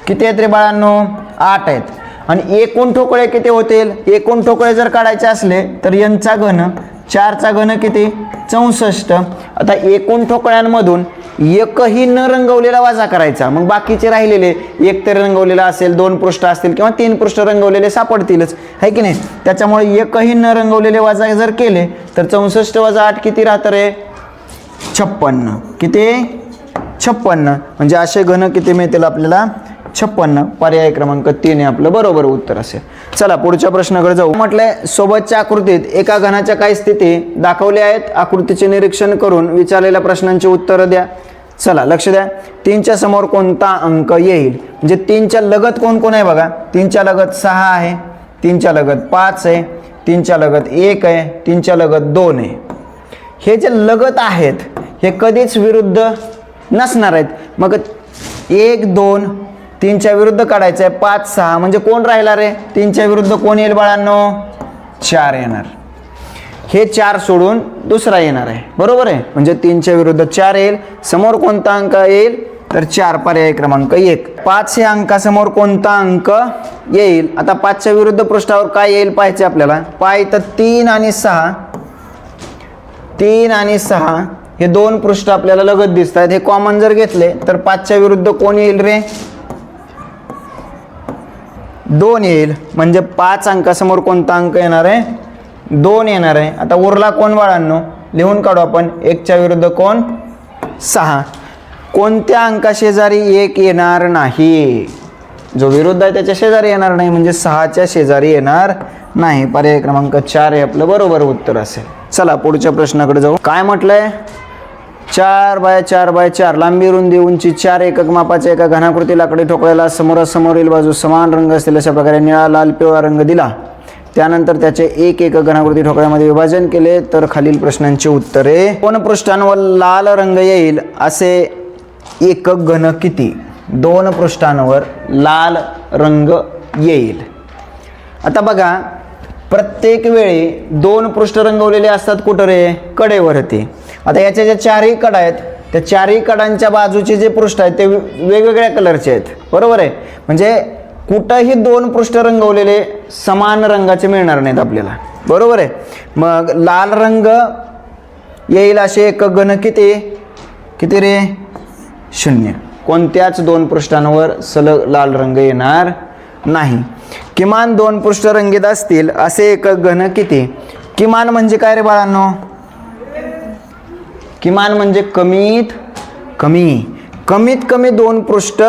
A: किती आहेत रे बाळांनो? 8 आहेत. आणि एकूण ठोकळे किती होतील? एकूण ठोकळे जर काढायचे असले तर यांचा घन 4चा घन किती? 64. आता एकूण ठोकळ्यांमधून एकही न रंगवलेला वजा करायचा, मग बाकीचे राहिलेले एक तरी रंगवलेला असेल, 2 पृष्ठ असतील किंवा 3 पृष्ठ रंगवलेले सापडतीलच, है की नाही? त्याच्यामुळे एकही न रंगवलेले वजा जर केले तर 64 वजा 8 किती राहतं रे? 56. किती? 56. म्हणजे असे घन किती मिळतील आपल्याला? 56. पर्याय क्रमांक 3 हे आपलं बरोबर उत्तर असेल. चला पुढच्या प्रश्नाकडे जाऊ. म्हटलंय, सोबतच्या आकृतीत एका घनाच्या काही स्थिती दाखवल्या आहेत, आकृतीचे निरीक्षण करून विचारलेल्या प्रश्नांची उत्तरं द्या. चला लक्ष द्या, 3च्या समोर कोणता अंक येईल? म्हणजे 3च्या लगत कोण कोण आहे बघा. 3च्या लगत 6 आहे, 3च्या लगत 5 आहे, 3च्या लगत 1 आहे, 3च्या लगत 2 आहे. हे जे लगत आहेत हे कधीच विरुद्ध नसणार आहेत. मग 1 2 3च्या विरुद्ध काढायचं आहे, 5 6 म्हणजे कोण राहिला रे? 3च्या विरुद्ध कोण येईल बाळांनो? 4 येणार. हे 4 सोडून दुसरा येणार आहे, बरोबर आहे. म्हणजे 3च्या विरुद्ध 4 येईल. समोर कोणता अंक येईल? तर 4, पर्याय क्रमांक 1. 5 हे अंकासमोर कोणता अंक येईल? आता 5च्या विरुद्ध पृष्ठावर काय येईल पाहायचे आपल्याला. पाय तर 3 आणि 6, 3 आणि 6 हे 2 पृष्ठ आपल्याला लगत दिसत आहेत. हे कॉमन जर घेतले तर 5च्या विरुद्ध कोण येईल रे? 2 येईल. म्हणजे 5 अंकासमोर कोणता अंक येणार आहे? 2 येणार आहे. आता उरला कोण बाळांनो? लिहून काढू आपण. 1च्या विरुद्ध कोण? 6. कोणत्या अंका शेजारी 1 येणार नाही? जो विरुद्ध आहे त्याच्या शेजारी येणार नाही, म्हणजे 6च्या शेजारी येणार नाही. पर्याय क्रमांक 4 हे आपलं बरोबर उत्तर असेल. चला पुढच्या प्रश्नाकडे जाऊ. काय म्हटलंय? 4x4x4 लांबी रुंदी उंची 4 एकक मापाच्या एका घनाकृती लाकडी ठोकळ्याला समोरासमोरील बाजू समान रंग असतील अशा प्रकारे निळा लाल पिवळा रंग दिला. त्यानंतर त्याचे एक एकक घनाकृती ठोकळ्यामध्ये विभाजन केले तर खालील प्रश्नांची उत्तरे. 2 पृष्ठांवर लाल रंग येईल असे एकक घन किती? 2 पृष्ठांवर लाल रंग येईल. आता बघा, प्रत्येक वेळी 2 पृष्ठ रंगवलेले असतात कुठं रे? कडेवरती. आता याच्या ज्या 4ही कडा आहेत त्या 4ही कडांच्या बाजूचे जे पृष्ठ आहेत ते वेगवेगळ्या कलरचे आहेत, बरोबर आहे. म्हणजे कुठंही 2 पृष्ठ रंगवलेले समान रंगाचे मिळणार नाहीत आपल्याला, बरोबर आहे. मग लाल रंग येईल असे एकक घन किती? किती रे? 0. कोणत्याच 2 पृष्ठांवर सलग लाल रंग येणार नाही. किमान 2 पृष्ठ रंगीत असतील असे एकक घन किती? किमान म्हणजे काय रे बाळांनो? किमान म्हणजे कमीत कमी 2 पृष्ठ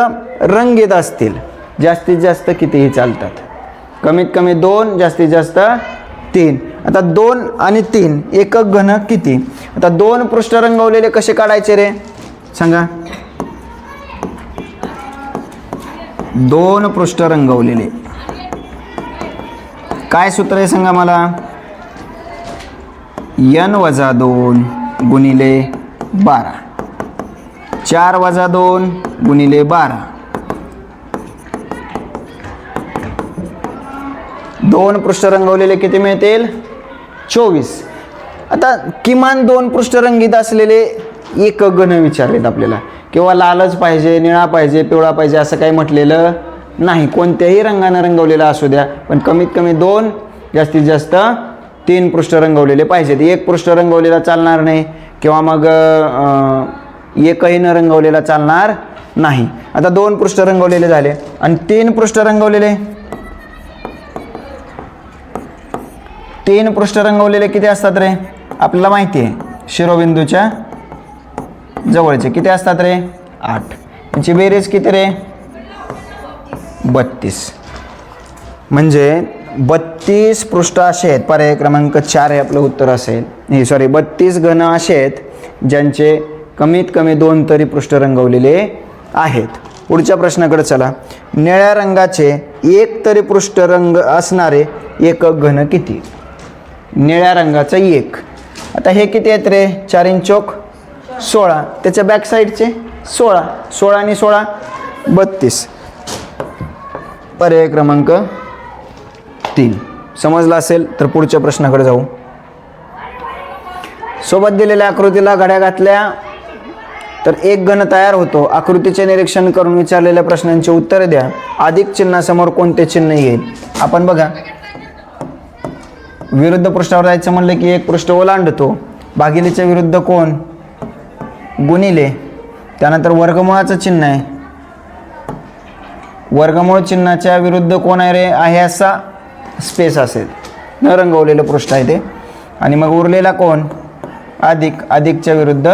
A: रंगीत असतील. जास्तीत जास्त कितीही चालतात. कमीत कमी 2, जास्तीत जास्त 3. आता 2 आणि 3 एकक घन किती? आता 2 पृष्ठ रंगवलेले कसे काढायचे रे? सांगा. 2 पृष्ठ रंगवलेले काय सूत्र आहे सांगा मला. n-2 गुणिले 12, 4-2 गुणिले 12. 2 पृष्ठ रंगवलेले किती मिळतील? 24. आता किमान 2 पृष्ठ रंगीत असलेले एकक घन विचारलेत आपल्याला. किंवा लालच पाहिजे, निळा पाहिजे, पिवळा पाहिजे असं काही म्हटलेलं नाही. कोणत्याही रंगानं रंगवलेला असू द्या, पण कमीत कमी 2 जास्तीत जास्त 3 पृष्ठ रंगवलेले पाहिजेत. एक पृष्ठ रंगवलेला चालणार नाही किंवा मग एकही न रंगवलेला चालणार नाही. आता 2 पृष्ठ रंगवलेले झाले आणि 3 पृष्ठ रंगवलेले, 3 पृष्ठ रंगवलेले किती असतात रे? आपल्याला माहिती आहे शिरोबिंदूच्या जवळचे किती असतात रे? 8. यांची बेरीज किती रे? 32. म्हणजे 32 पृष्ठ असे आहेत. पर्याय क्रमांक 4 हे आपलं उत्तर असेल. नाही सॉरी, 32 घन असे आहेत ज्यांचे कमीत कमी 2 तरी पृष्ठ रंगवलेले आहेत. पुढच्या प्रश्नाकडे चला. निळ्या रंगाचे एक तरी पृष्ठ रंग असणारे एकक घन किती? निळ्या रंगाचं 1. आता हे किती आहेत रे? 4 × 4 16. त्याच्या बॅक साईडचे 16. 16 आणि 16 32. पर्याय क्रमांक 3. समजलं असेल तर पुढच्या प्रश्नाकडे जाऊ. सोबत दिलेल्या आकृतीला घड्या घातल्या तर एक घन तयार होतो. आकृतीचे निरीक्षण करून विचारलेल्या प्रश्नांची उत्तरे द्या. अधिक चिन्हासमोर कोणते चिन्ह येईल? आपण बघा, विरुद्ध पृष्ठावर जायचं म्हणलं की एक पृष्ठ ओलांडतो. भागिलेच्या विरुद्ध कोण? गुणिले. त्यानंतर वर्गमुळाचं चिन्ह आहे. वर्गमूळ चिन्हाच्या विरुद्ध कोण आहे रे? आहे असा स्पेस असेल, न रंगवलेलं पृष्ठ आहे ते. आणि मग उरलेला कोण? अधिक. अधिकच्या विरुद्ध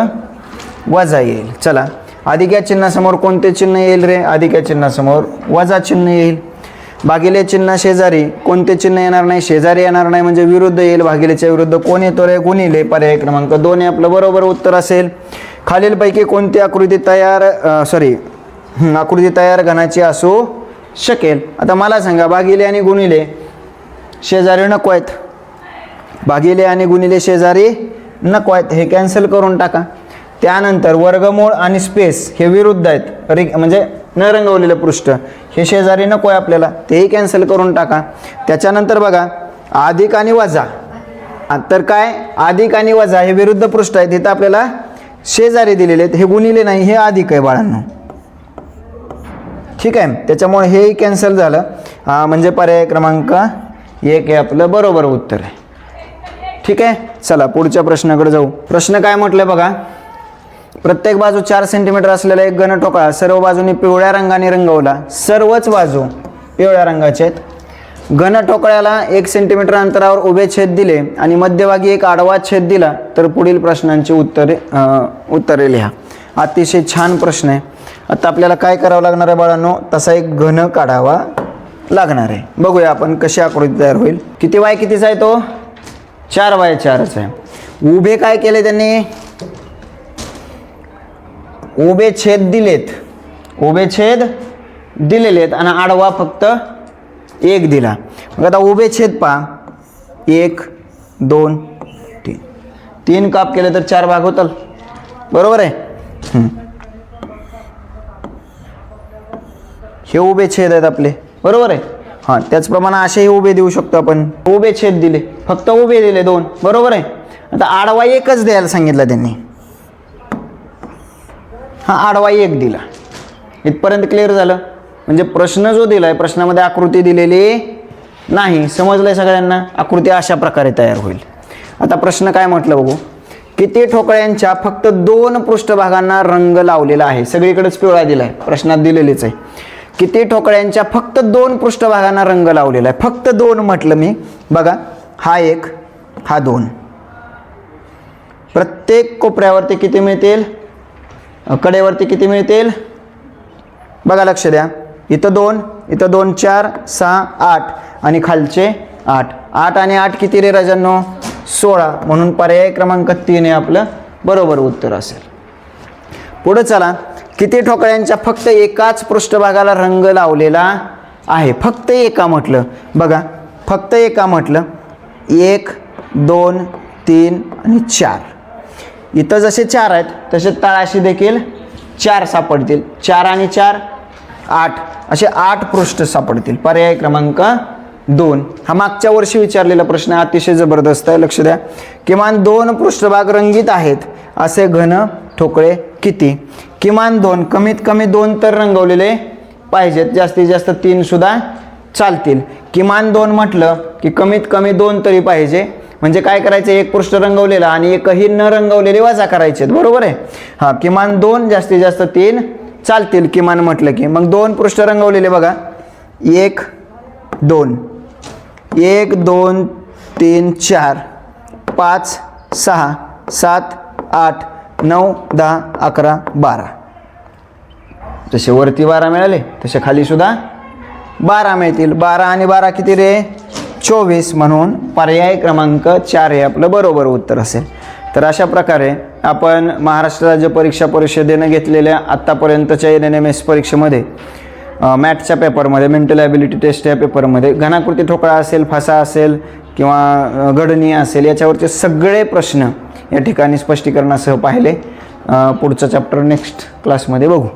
A: वजा येईल. चला, अधिक या चिन्हासमोर कोणते चिन्ह येईल रे? अधिक या चिन्हासमोर वजा चिन्ह येईल. भागिले चिन्ह शेजारी कोणते चिन्ह येणार नाही? शेजारी येणार नाही, म्हणजे विरुद्ध येईल. भागिलेच्या विरुद्ध कोण येतो रे? गुणिले. पर्याय क्रमांक 2 हे आपलं बरोबर उत्तर असेल. खालीलपैकी कोणती आकृती तयार घनाची असू शकेल? आता मला सांगा, भागिले आणि गुणिले शेजारी नको आहेत. भागिले आणि गुणिले शेजारी नको आहेत, हे कॅन्सल करून टाका. त्यानंतर वर्गमूळ आणि स्पेस हे विरुद्ध आहेत, म्हणजे न रंगवलेलं पृष्ठ हे शेजारी नको आहे आपल्याला, तेही कॅन्सल करून टाका. त्याच्यानंतर बघा, अधिक आणि वजा. तर काय? अधिक आणि वजा हे विरुद्ध पृष्ठ आहेत, इथं आपल्याला शेजारी दिलेले आहेत. हे गुणिले नाही, हे अधिक आहे बाळांनो. ठीक आहे, त्याच्यामुळे हेही कॅन्सल झालं. म्हणजे पर्याय क्रमांक 1 हे आपलं बरोबर उत्तर आहे. ठीक आहे, चला पुढच्या प्रश्नाकडे जाऊ. प्रश्न काय म्हटलं बघा. प्रत्येक बाजू 4 सेंटीमीटर असलेला एक घन ठोकळा सर्व बाजूंनी पिवळ्या रंगाने रंगवला. सर्वच बाजू पिवळ्या रंगाचे आहेत. घन ठोकळ्याला 1 सेंटीमीटर अंतरावर उभे छेद दिले आणि मध्यभागी एक आडवा छेद दिला तर पुढील प्रश्नांची उत्तरे लिहा. अतिशय छान प्रश्न आहे. आता आपल्याला काय करावं लागणार आहे बाळांनो? तसा एक घन काढावा लागणार आहे. बघूया आपण कशी आकृती तयार होईल. किती बाय कितीचा आहे तो? 4x4 आहे. उभे काय केले त्यांनी? उभे छेद दिलेत. उभे छेद दिलेले आहेत आणि आडवा फक्त 1 दिला. मग आता उभे छेद पहा. 1 2 3 3 काप केले तर 4 भाग होतात. बरोबर आहे. हे उभे छेद आहेत आपले. बरोबर आहे. हां, त्याचप्रमाणे असेही उभे देऊ शकतो आपण. उभे छेद दिले, फक्त उभे दिले 2. बरोबर आहे. आता आडवा 1च द्यायला सांगितलं त्यांनी. हा आडवा 1 दिला. इथपर्यंत क्लिअर झालं. म्हणजे प्रश्न जो दिलाय, प्रश्नामध्ये आकृती दिलेली नाही. समजलंय सगळ्यांना? आकृती अशा प्रकारे तयार होईल. आता प्रश्न काय म्हटलं बघू. किती ठोकळ्यांच्या फक्त 2 पृष्ठभागांना रंग लावलेला आहे? सगळीकडेच पिवळा दिलाय, प्रश्नात दिलेलीच आहे. किती ठोकळ्यांच्या फक्त 2 पृष्ठभागांना रंग लावलेला आहे? फक्त 2 म्हटलं मी. बघा, हा 1, हा 2. प्रत्येक कोपऱ्यावरती किती मिळतील? कडेवरती किती मिळतील? बघा, लक्ष द्या. इथं 2, इथं 2 4 6 8 आणि खालचे 8. 8 आणि 8 किती रे राजांनो? 16. म्हणून पर्याय क्रमांक 3 हे आपलं बरोबर उत्तर असेल. पुढे चला. किती ठोकळ्यांच्या फक्त एकाच पृष्ठभागाला रंग लावलेला आहे? फक्त एका म्हटलं. बघा, फक्त एका म्हटलं. 1 2 3 आणि 4. इथं जसे 4 आहेत तसे तळाशी देखील 4 सापडतील. 4 आणि 4 8, असे 8 पृष्ठ सापडतील. पर्याय क्रमांक 2 हा मागच्या वर्षी विचारलेला प्रश्न अतिशय जबरदस्त आहे. लक्ष द्या. किमान 2 पृष्ठभाग रंगीत आहेत असे घन ठोकळे किती? किमान 2, कमीत कमी 2 तर रंगवलेले पाहिजेत, जास्तीत जास्त 3 सुद्धा चालतील. किमान 2 म्हटलं की कमीत कमी 2 तरी पाहिजे. म्हणजे काय करायचं, एक पृष्ठ रंगवलेला आणि एकही न रंगवलेले वजा करायचे, बरोबर आहे. हां, किमान 2, जास्तीत जास्त 3 चालतील किमान म्हटलं की. मग 2 पृष्ठ रंगवलेले बघा, 1 2 1 2 3 4 5 6 7 8 9 10 11 12. जसे वरती 12 मिळाले तसे खाली सुद्धा 12 मिळतील. 12 आणि 12 किती रे, 24. म्हणून पर्याय क्रमांक 4 हे आपलं बरोबर उत्तर असेल. तर अशा प्रकारे आपण महाराष्ट्र राज्य परीक्षा परिषदेनं घेतलेल्या आत्तापर्यंतच्या NNMS परीक्षेमध्ये मॅथच्या पेपरमध्ये, मेंटल ॲबिलिटी टेस्ट या पेपरमध्ये घनाकृती ठोकळा असेल, फासा असेल किंवा गणनीय असेल, याच्यावरचे सगळे प्रश्न या ठिकाणी स्पष्टीकरणासह पाहिले. पुढचा चॅप्टर नेक्स्ट क्लासमध्ये बघू.